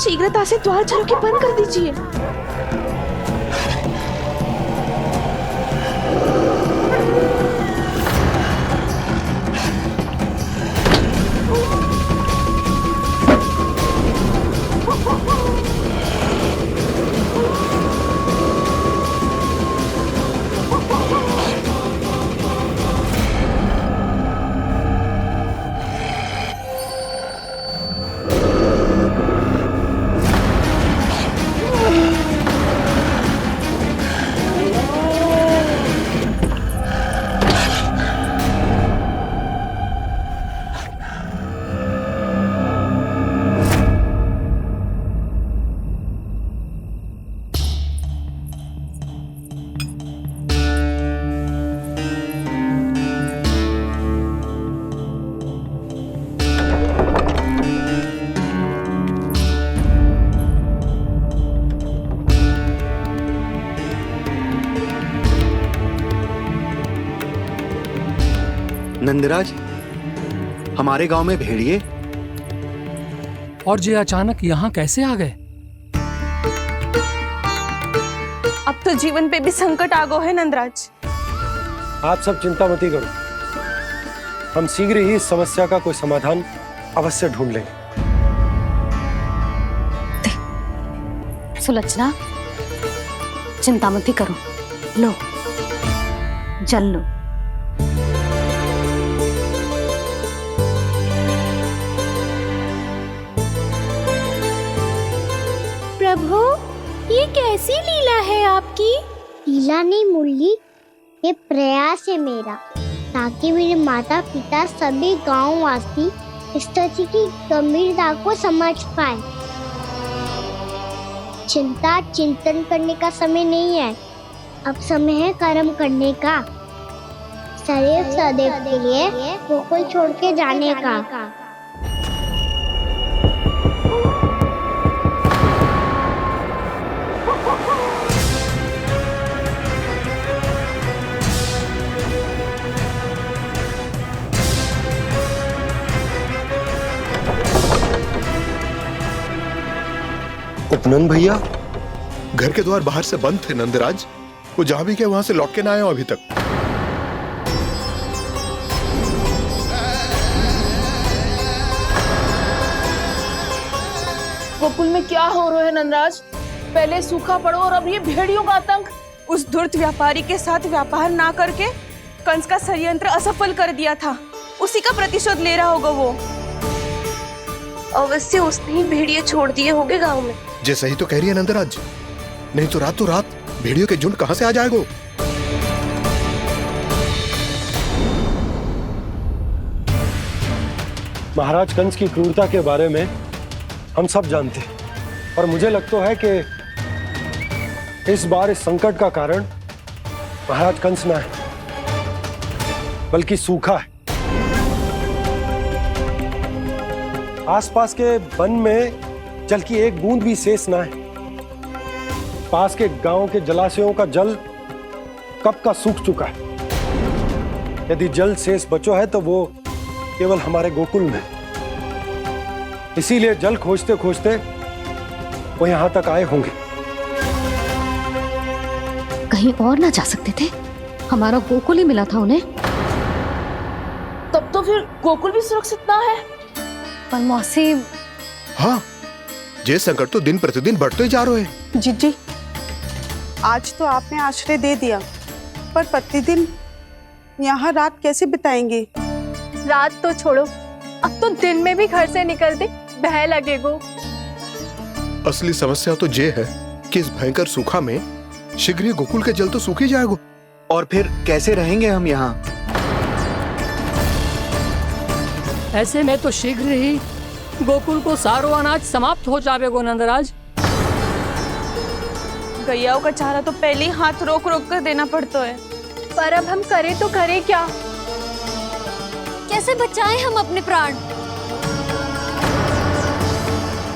शीघ्रता से द्वार चारों के बंद कर दीजिए। नंदराज, हमारे गांव में भेड़िए? और ये अचानक यहाँ कैसे आ गए? अब तो जीवन पे भी संकट आ गो है नंदराज। आप सब चिंता मत करो, हम शीघ्र ही इस समस्या का कोई समाधान अवश्य ढूंढ लेंगे। सुलक्षणा, चिंता मत करो, लो जल लो। प्रभु, ये कैसी लीला है आपकी? लीला नहीं मुरली, ये प्रयास है मेरा, ताकि मेरे माता पिता सभी गांव वासी इस स्थिति की गंभीरता को समझ पाए। चिंता चिंतन करने का समय नहीं है, अब समय है कर्म करने का, सदैव सदैव के लिए गोकुल छोड़ के जाने का। उपनंद भैया, घर के द्वार बाहर से बंद थे नंदराज। वो जहां भी गए वहां से लौट के ना आए हो अभी तक। गोकुल में क्या हो रहा है नंदराज? पहले सूखा पड़ो और अब ये भेड़ियों का आतंक। उस धूर्त व्यापारी के साथ व्यापार ना करके कंस का षड्यंत्र असफल कर दिया था, उसी का प्रतिशोध ले रहा होगा वो। अवश्य उसने ही भेड़िए छोड़ दिए होंगे गांव में। जैसा ही तो कह रही है नंदराज, नहीं तो रात भेड़ियों के झुंड कहां से आ जाएगा? महाराज कंस की क्रूरता के बारे में हम सब जानते हैं, और मुझे लगता है कि इस बार इस संकट का कारण महाराज कंस ना है, बल्कि सूखा है। आसपास के वन में जल की एक बूंद भी शेष ना है। पास के गांव के जलाशयों का जल कब का सूख चुका है। यदि जल शेष बचो है तो वो केवल हमारे गोकुल में। इसीलिए जल खोजते खोजते वो यहां तक आए होंगे। कहीं और ना जा सकते थे? हमारा गोकुल ही मिला था उन्हें। तब तो फिर गोकुल भी सुरक्षित ना है। पर मौसी, हाँ, ये संकट तो दिन प्रतिदिन बढ़ते जा रहे हैं। जीजी, आज तो आपने आश्रय दे दिया, पर प्रतिदिन यहाँ रात कैसे बिताएंगे? रात तो छोड़ो, अब तो दिन में भी घर से निकलते भय लगेगो। असली समस्या तो ये है कि इस भयंकर सूखा में शीघ्र ही गोकुल के जल तो सूख ही जाएगा। और फिर कैसे रहेंगे हम यहाँ? ऐसे में तो शीघ्र ही गोकुल को सारो अनाज समाप्त हो जाएगा नंदराज। गैयाओं का चारा तो पहले ही हाथ रोक रोक कर देना पड़ता है। पर अब हम करें तो करें क्या? कैसे बचाएं हम अपने प्राण?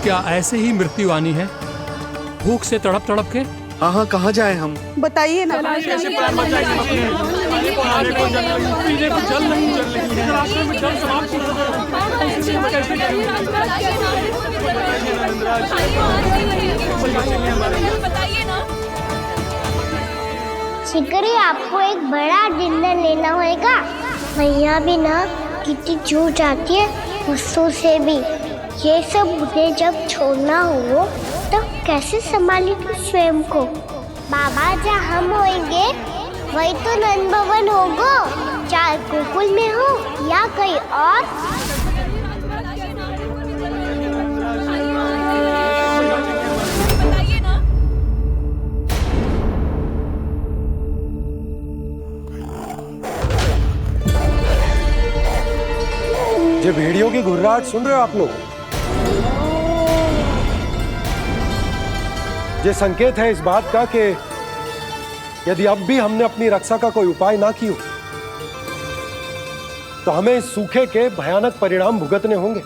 क्या ऐसे ही मृत्यु आनी है, भूख से तड़प तड़प के? हाँ, कहाँ जाए हम? बताइए ना। कैसे प्राण बचाएंगे अपने? खाने को जल नहीं, पीने को जल नहीं, रास्ते में जल समाप्त हो शीघ्र ही आपको एक बड़ा डिनर लेना होगा। मैया भी ना कितनी जूझ आती है गुस्सों से भी। ये सब मुझे जब छोड़ना हो तो कैसे संभाली तू स्वयं को? बाबा जहाँ हम होंगे वही तो नंद भवन होगा, चाहे गोकुल में हो या कहीं और। ये भेड़ियों की घुर्राहट सुन रहे हो आप लोग? ये संकेत है इस बात का कि यदि अब भी हमने अपनी रक्षा का कोई उपाय ना किया तो हमें इस सूखे के भयानक परिणाम भुगतने होंगे।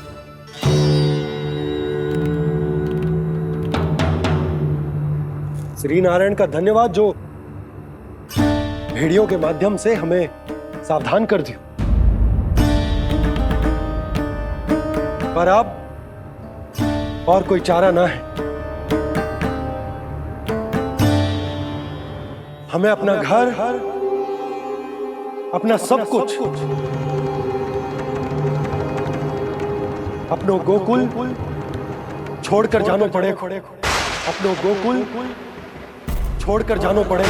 श्री नारायण का धन्यवाद जो भेड़ियों के माध्यम से हमें सावधान कर दिया। पर अब और कोई चारा ना है। हमें अपना घर, अपना सब कुछ, अपनो गोकुल छोड़कर जानो पड़े। अपनो गोकुल छोड़कर जानो पड़े।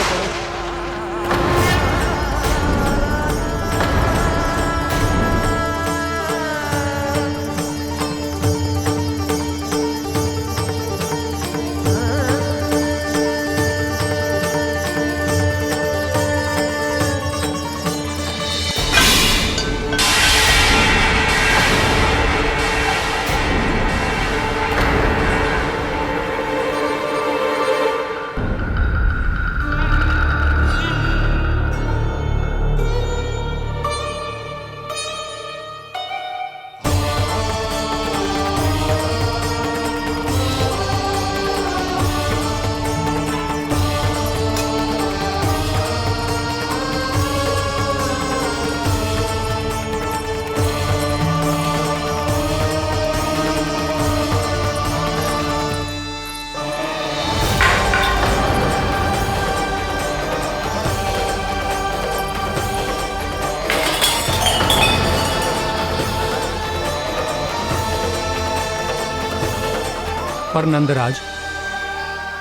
पर नंदराज,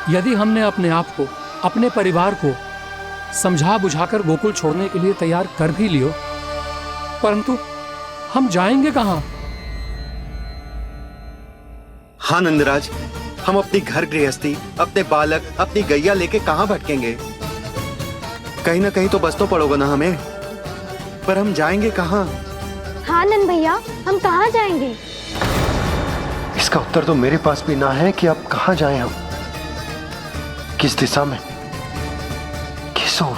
यदि हमने अपने आप को, अपने परिवार को समझा बुझाकर गोकुल छोड़ने के लिए तैयार कर भी लियो, परंतु हम जाएंगे कहां? हाँ नंदराज, हम अपनी घर गृहस्थी, अपने बालक, अपनी गैया लेके कहां भटकेंगे? कहीं ना कहीं तो बस तो पड़ोगे ना हमें, पर हम जाएंगे कहां? हाँ नंद भैया, हम कहाँ जाएंगे? इसका उत्तर तो मेरे पास भी ना है कि अब कहां जाएं हम, किस दिशा में, किस ओर।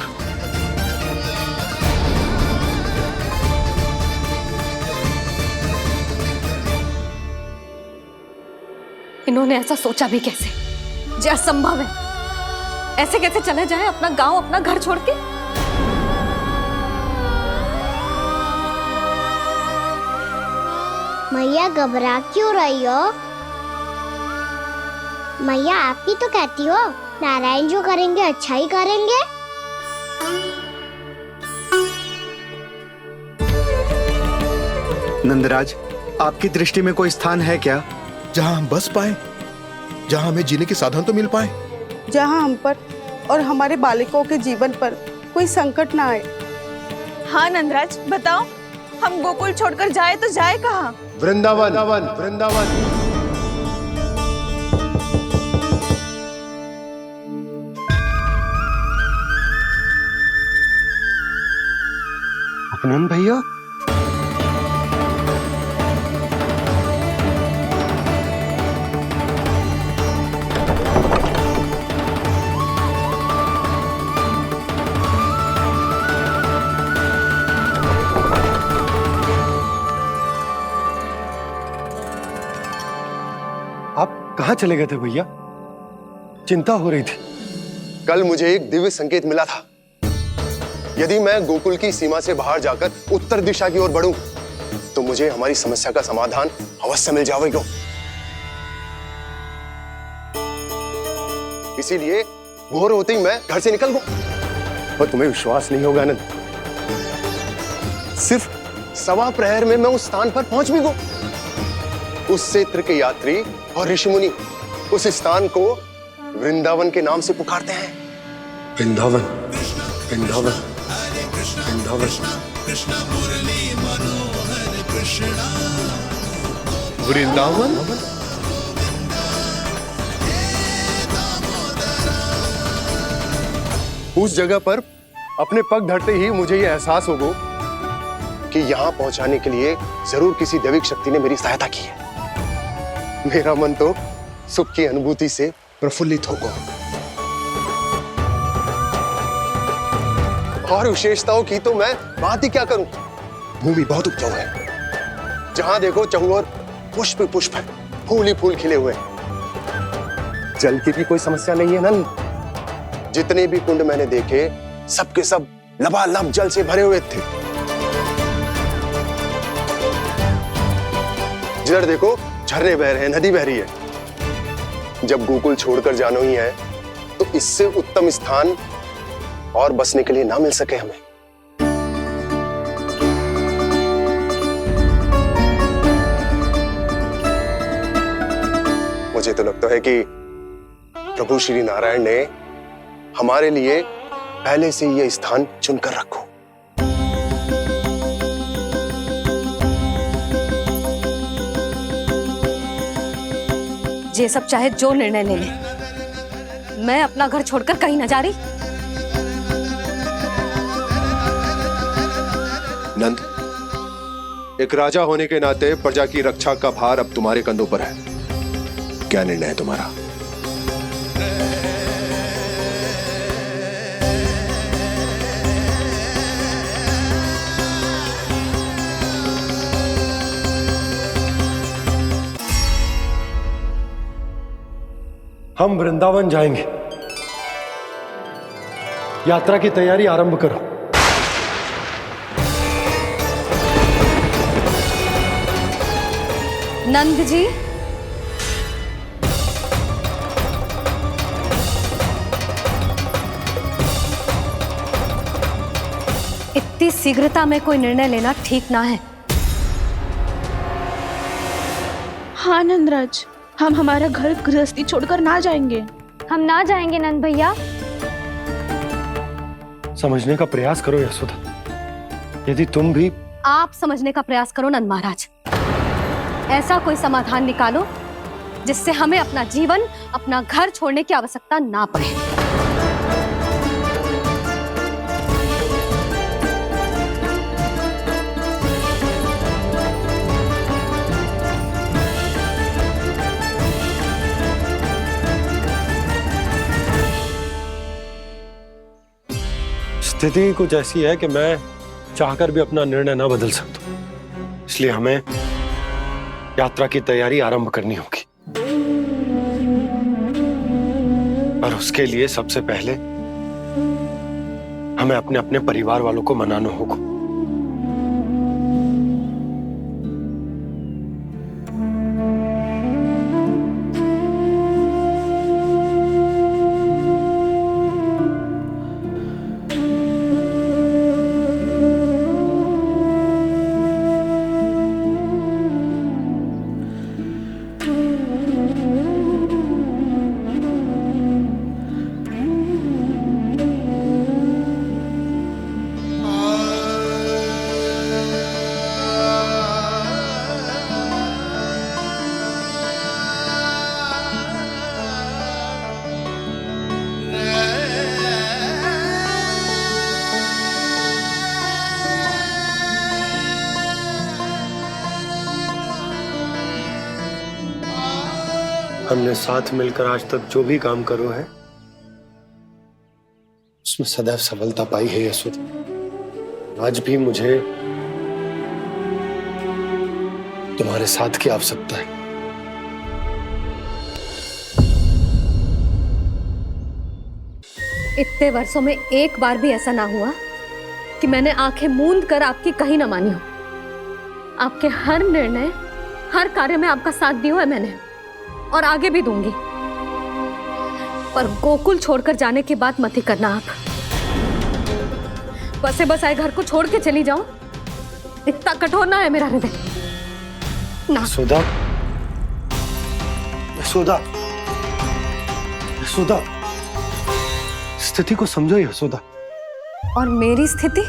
इन्होंने ऐसा सोचा भी कैसे? जो असंभव है। ऐसे कैसे चले जाएं अपना गांव, अपना घर छोड़ के? मैया घबरा क्यों रही हो? मैया आप ही तो कहती हो नारायण जो करेंगे अच्छा ही करेंगे। नंदराज, आपकी दृष्टि में कोई स्थान है क्या जहां हम बस पाए, जहां हमें जीने के साधन तो मिल पाए, जहाँ हम पर और हमारे बालकों के जीवन पर कोई संकट ना आए। हाँ नंदराज, बताओ हम गोकुल छोड़कर जाए तो जाए कहाँ? वृंदावन, वृंदावन। अपनन भैया, आप कहाँ चले गए थे भैया? चिंता हो रही थी। कल मुझे एक दिव्य संकेत मिला था। यदि मैं गोकुल की सीमा से बाहर जाकर उत्तर दिशा की ओर बढ़ूं, तो मुझे हमारी समस्या का समाधान अवश्य मिल जाएगा। इसीलिए भोर होते ही मैं घर से निकल गया। और तुम्हें विश्वास नहीं होगा आनंद, सिर्फ 1.25 प्रहर में मैं उस स्थान पर पहुंच भी गया। उस क्षेत्र के यात्री और ऋषिमुनि उस स्थान को वृंदावन के नाम से पुकारते हैं। वृंदावन, वृंदावन, वृंदावन। कृष्ण मुरली मनोहर कृष्णा। वृंदावन? उस जगह पर अपने पग धरते ही मुझे यह एहसास होगा कि यहां पहुंचाने के लिए जरूर किसी दैविक शक्ति ने मेरी सहायता की है। मेरा मन तो सुख की अनुभूति से प्रफुल्लित होगा। और विशेषताओं की तो मैं बात ही क्या करूं। भूमि बहुत उपजाऊ है, जहां देखो चहुओर पुष्प पुष्प है, फूल ही फूल खिले हुए हैं। जल की भी कोई समस्या नहीं है नंद। जितने भी कुंड मैंने देखे सबके सब लबालब जल से भरे हुए थे। जिधर देखो झरने बह रहे हैं, नदी बह रही है। जब गोकुल छोड़कर जाना ही है तो इससे उत्तम स्थान और बसने के लिए ना मिल सके हमें। मुझे तो लगता है कि प्रभु श्री नारायण ने हमारे लिए पहले से यह स्थान चुनकर रखो। ये सब चाहे जो निर्णय ले ले, मैं अपना घर छोड़कर कहीं न जा रही। नंद, एक राजा होने के नाते प्रजा की रक्षा का भार अब तुम्हारे कंधों पर है। क्या निर्णय है तुम्हारा? हम वृंदावन जाएंगे। यात्रा की तैयारी आरंभ करो। नंद जी, इतनी शीघ्रता में कोई निर्णय लेना ठीक ना है। हाँ नंदराज, हम हमारा घर गृहस्थी छोड़कर ना जाएंगे। हम ना जाएंगे नंद भैया। समझने का प्रयास करो यशोदा। यदि तुम भी आप समझने का प्रयास करो नंद महाराज। ऐसा कोई समाधान निकालो जिससे हमें अपना जीवन, अपना घर छोड़ने की आवश्यकता ना पड़े। स्थिति कुछ ऐसी है कि मैं चाहकर भी अपना निर्णय न बदल सकता, इसलिए हमें यात्रा की तैयारी आरंभ करनी होगी। और उसके लिए सबसे पहले हमें अपने अपने परिवार वालों को मनाना होगा। हमने साथ मिलकर आज तक जो भी काम करो है उसमें सदैव सफलता पाई है यशोदा। आज भी मुझे तुम्हारे साथ की आवश्यकता है। इतने वर्षों में एक बार भी ऐसा ना हुआ कि मैंने आंखें मूंद कर आपकी कहीं ना मानी हो। आपके हर निर्णय, हर कार्य में आपका साथ दिया है मैंने, और आगे भी दूंगी। पर गोकुल छोड़कर जाने की बात मत ही करना आप। बसे बसाए घर को छोड़ के चली जाऊं, इतना कठोर ना है मेरा हृदय ना। यशोदा, यशोदा, यशोदा, स्थिति को समझो यशोदा। और मेरी स्थिति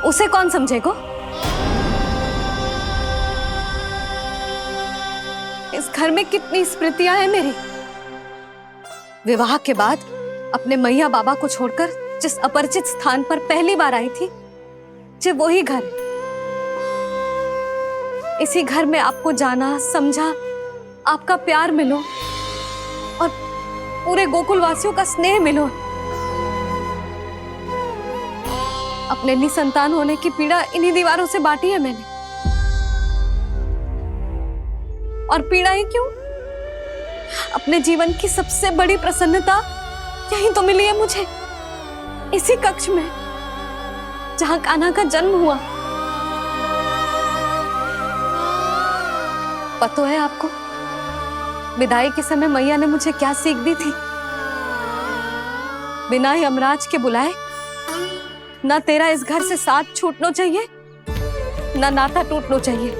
उसे कौन समझेगा? इस घर में कितनी स्मृतियां हैं मेरी। विवाह के बाद अपने मैया बाबा को छोड़कर जिस अपरिचित स्थान पर पहली बार आई थी, जो वही घर। इसी घर में आपको जाना, समझा, आपका प्यार मिलो और पूरे गोकुल वासियों का स्नेह मिलो। अपने निसंतान होने की पीड़ा इन्हीं दीवारों से बांटी है मैंने। और पीड़ा ही क्यों? अपने जीवन की सबसे बड़ी प्रसन्नता यही तो मिली है मुझे, इसी कक्ष में जहां कान्हा का जन्म हुआ। पता है आपको विदाई के समय मैया ने मुझे क्या सीख दी थी? बिना ही यमराज के बुलाए ना तेरा इस घर से साथ छूटना चाहिए, ना नाता टूटना चाहिए।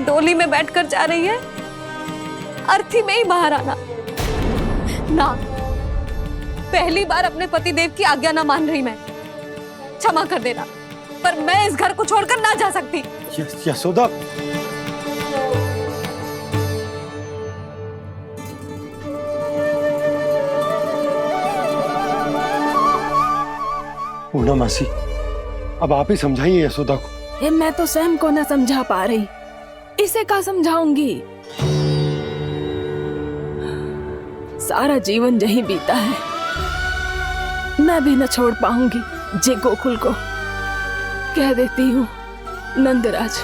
डोली में बैठकर जा रही है, अर्थी में ही बाहर आना ना। पहली बार अपने पतिदेव की आज्ञा ना मान रही मैं, क्षमा कर देना, पर मैं इस घर को छोड़कर ना जा सकती। यशोदा, पूना मासी, अब आप ही समझाइए यशोदा को। मैं तो स्वयं को न समझा पा रही, इसे क्या समझाऊंगी? सारा जीवन यही बीता है, मैं भी न छोड़ पाऊंगी जे गोकुल को। कह देती हूँ नंदराज।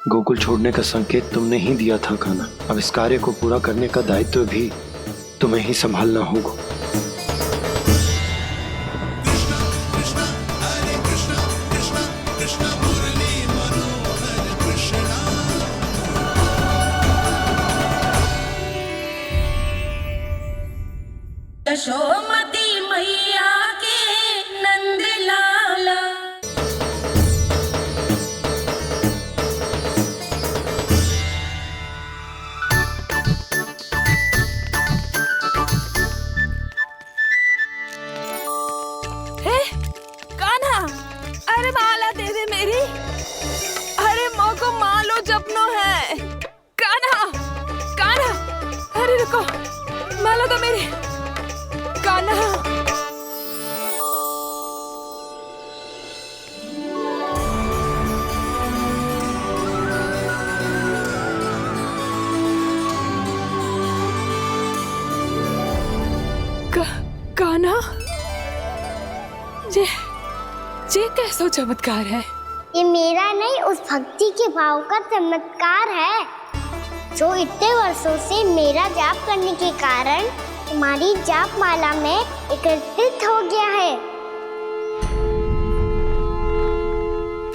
गोकुल छोड़ने का संकेत तुमने ही दिया था कान्हा। अब इस कार्य को पूरा करने का दायित्व भी तुम्हें ही संभालना होगा। यशोमती मैया के नंद लाला। कान्हा, अरे माला दे दे मेरी। अरे मोको मालो जपनो है। कान्हा, कान्हा, अरे रुको, माला दो मेरी। कान्हा, कान्हा, ये कैसा चमत्कार है? ये मेरा नहीं, उस भक्ति के भाव का चमत्कार है जो इतने वर्षों से मेरा जाप करने के कारण तुम्हारी जाप माला में एकत्रित हो गया है।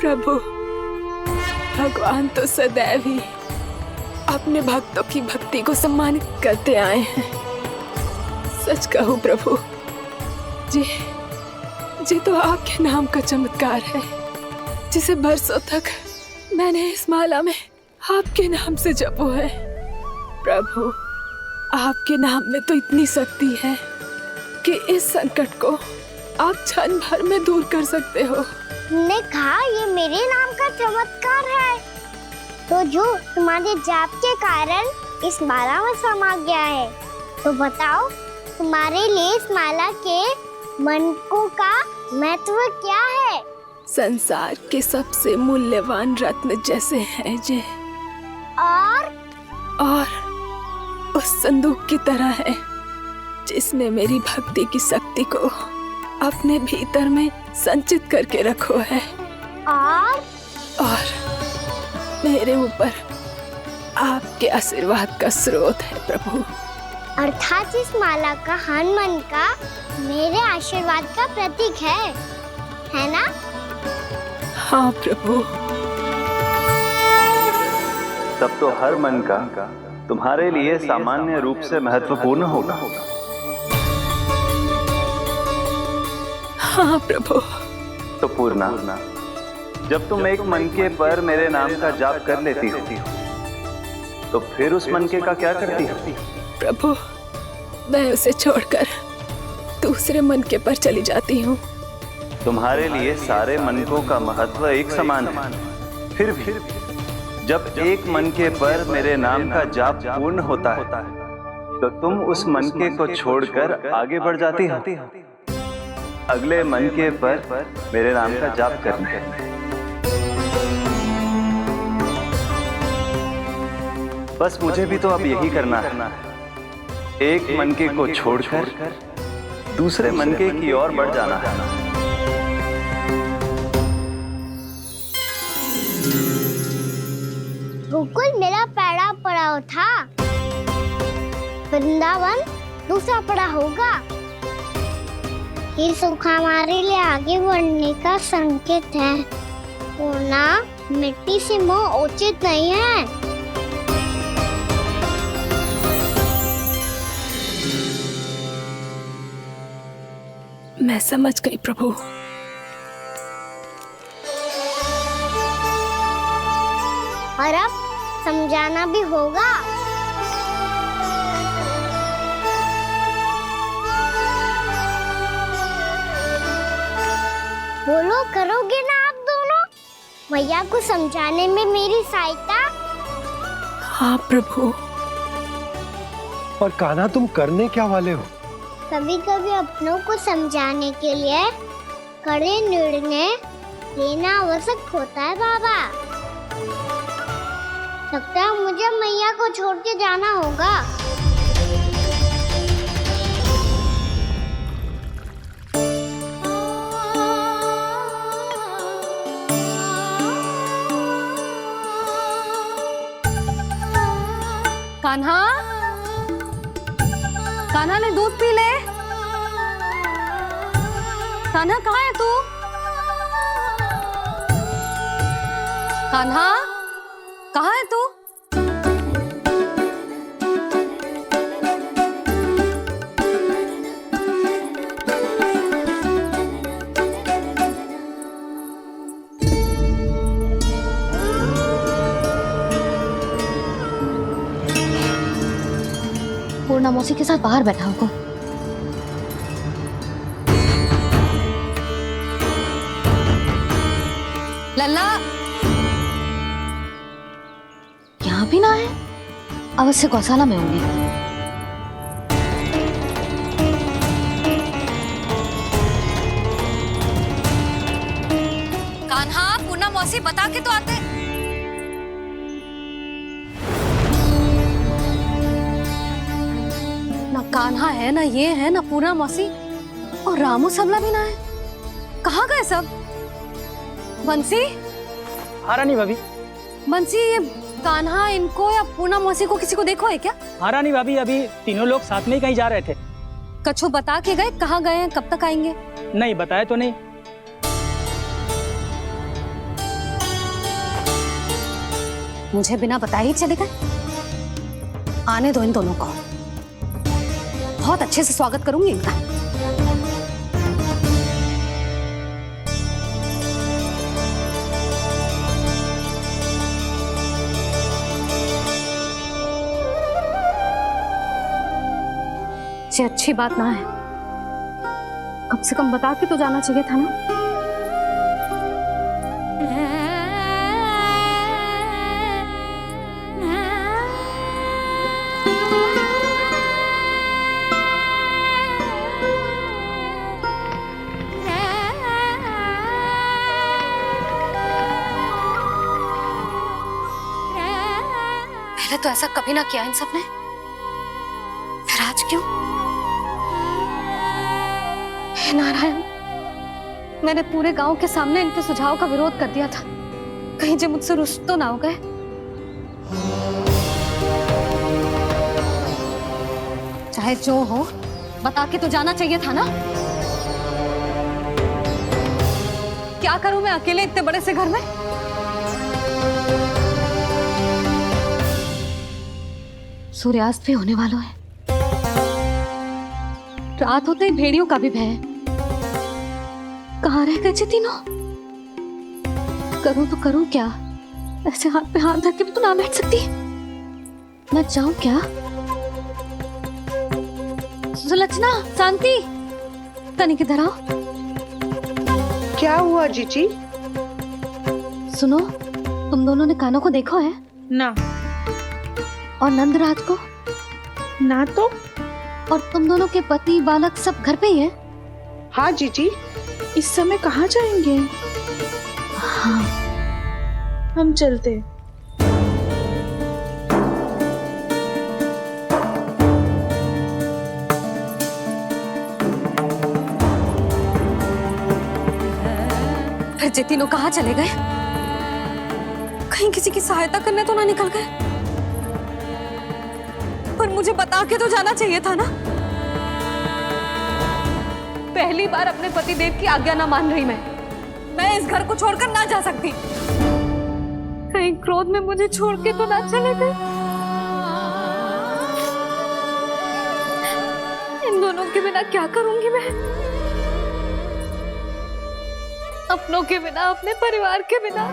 प्रभु, भगवान तो सदैव ही अपने भक्तों की भक्ति को सम्मानित करते आए हैं। सच कहूं प्रभु, जी तो आपके नाम का चमत्कार है, जिसे बरसों तक मैंने इस माला में आपके नाम से जपो है। प्रभु, आपके नाम में तो इतनी शक्ति है कि इस संकट को आप क्षण भर में दूर कर सकते हो। तुमने कहा ये मेरे नाम का चमत्कार है, तो जो तुम्हारे जाप के कारण इस माला में समा गया है, तो बताओ तुम्हारे लिए इस माला के मनकों का महत्व क्या है? संसार के सबसे मूल्यवान रत्न जैसे हैं जे, और उस संदूक की तरह है जिसने मेरी भक्ति की शक्ति को अपने भीतर में संचित करके रखो है। और मेरे ऊपर आपके आशीर्वाद का स्रोत है प्रभु। अर्थात इस माला का हनुमान का मेरे आशीर्वाद का प्रतीक है ना? हाँ प्रभु। तब तो हर मन का तुम्हारे लिए सामान्य रूप से महत्वपूर्ण होगा। हाँ प्रभु। तो पूर्णा, जब तुम एक मनके पर मेरे नाम का जाप कर लेती हो, तो फिर उस मनके का क्या करती हो? प्रभु, मैं उसे छोड़कर दूसरे मनके पर चली जाती हूँ। तुम्हारे लिए सारे मनकों का महत्व एक समान है, फिर भी जब एक मनके पर मेरे नाम का जाप पूर्ण होता है, तो तुम उस मनके को छोड़कर आगे बढ़ जाती हो अगले मनके पर मेरे नाम का जाप करने। बस मुझे भी तो अब यही करना है, एक मनके को छोड़कर दूसरे मनके की ओर बढ़ जाना है। गोकुल मेरा पहला पड़ाव था, वृंदावन दूसरा पड़ा होगा। ये सुख हमारे लिए आगे बढ़ने का संकेत है, वरना मिट्टी से मोह उचित नहीं है। मैं समझ गई प्रभु। और अब समझाना भी होगा। बोलो, करोगे ना आप दोनों? भैया को समझाने में मेरी सहायता? हाँ प्रभु। और कान्हा, तुम करने क्या वाले हो? कभी कभी अपनों को समझाने के लिए कड़े निर्णय लेना आवश्यक होता है बाबा। लगता है मुझे मैया को छोड़ के जाना होगा। कान्हा, कान्हा ने दूध पी ले। कान्हा कहाँ है तू? कान्हा कहाँ है तू? पूर्णा मौसी के साथ बाहर बैठा होगा। लल्ला यहाँ भी ना है, अवश्य गौशाला में होंगे। कान्हा, पूर्णा मौसी बता के तो आते। ना कान्हा है, ना ये है, ना पूर्णा मौसी, और रामू सबला भी ना है। कहाँ गए सब? बंसी? हाँ रानी भाभी। बंसी, ये कान्हा इनको या पूर्णा मौसी को किसी को देखो है क्या? हाँ रानी भाभी, अभी तीनों लोग साथ में ही कहीं जा रहे थे। कछु बता के गए कहाँ गए हैं, कब तक आएंगे? नहीं बताया तो नहीं। मुझे बिना बताए ही चले गए। आने दो इन दोनों को, बहुत अच्छे से स्वागत करूंगी इनका। ये अच्छी बात ना है, कम से कम बता के तो जाना चाहिए था ना। पहले तो ऐसा कभी ना किया इन सब ने, फिर आज क्यों? हे नारायण, मैंने पूरे गांव के सामने इनके सुझाव का विरोध कर दिया था, कहीं जो मुझसे रुष्ट तो ना हो गए। चाहे जो हो, बता के तो जाना चाहिए था ना। क्या करूं मैं अकेले इतने बड़े से घर में? सूर्यास्त भी होने वाला है, रात होते ही भेड़ियों का भी भय है। कहाँ रह गए तीनों? करूं तो करूं क्या? ऐसे हाथ पे हाथ धर के तो ना बैठ सकती। मैं जाऊं क्या? सुलक्षणा, शांति, तनिक इधर आओ। क्या हुआ जीजी? सुनो, तुम दोनों ने कान्हा को देखा है? ना। और नंदराज को? ना तो। और तुम दोनों के पति बालक सब घर पे ही हैं? हाँ जीजी, इस समय कहाँ जाएंगे? हाँ। हम चलते। फिर ये तीनों कहाँ चले गए? कहीं किसी की सहायता करने तो ना निकल गए? पर मुझे बता के तो जाना चाहिए था ना। पहली बार अपने पतिदेव की आज्ञा ना मान रही मैं इस घर को छोड़कर ना जा सकती। कहीं क्रोध में मुझे छोड़ के तो ना चले गए। इन दोनों के बिना क्या करूंगी मैं? अपनों के बिना, अपने परिवार के बिना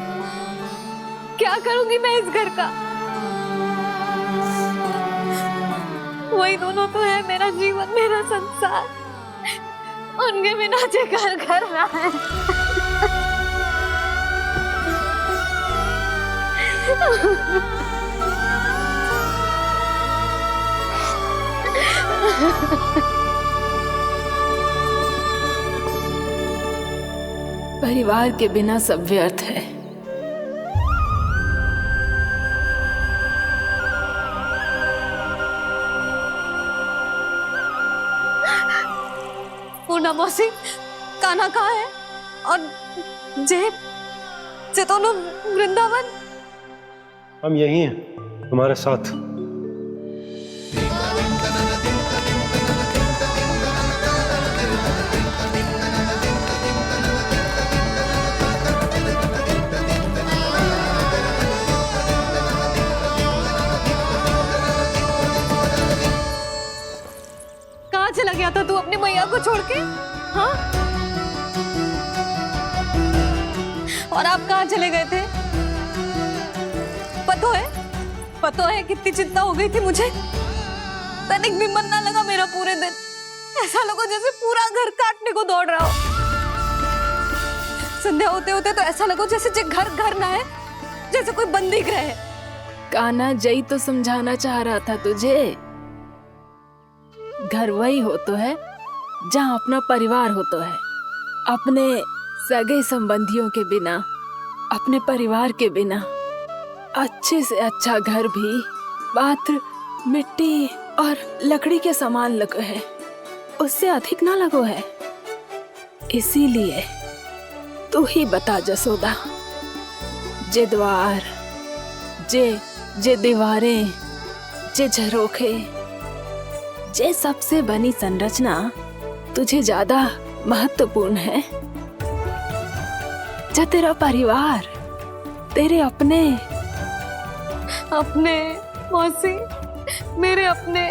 क्या करूंगी मैं इस घर का? वही दोनों तो है मेरा जीवन, मेरा संसार। उनके बिना जो घर घर रहा है। परिवार के बिना सब व्यर्थ है। पूर्णा मौसी, कान्हा कहाँ है? और जे दोनों वृंदावन? हम यही हैं तुम्हारे साथ। कहाँ चला गया था तू अपनी मैया को छोड़ के? हाँ? और आप कहाँ चले गए थे? पतो है कितनी चिंता हो गई थी मुझे। तनिक भी मन ना लगा मेरा पूरे दिन। ऐसा लगा जैसे पूरा घर काटने को दौड़ रहा हो। संध्या होते होते तो ऐसा लगा जैसे घर घर ना है, जैसे कोई बंदी गृह है। कान्हा, जय तो समझाना चाह रहा था तुझे। घर वही हो तो है जहाँ अपना परिवार हो तो है। अपने सगे संबंधियों के बिना, अपने परिवार के बिना अच्छे से अच्छा घर भी पात्र मिट्टी और लकड़ी के समान लगो है, उससे अधिक ना लगो है। इसीलिए तू ही बता जसोदा, जे द्वार, जे दीवारें, जे झरोखे, जे सबसे बनी संरचना तुझे ज्यादा महत्वपूर्ण है? जो तेरा परिवार, तेरे अपने मौसी, मेरे अपने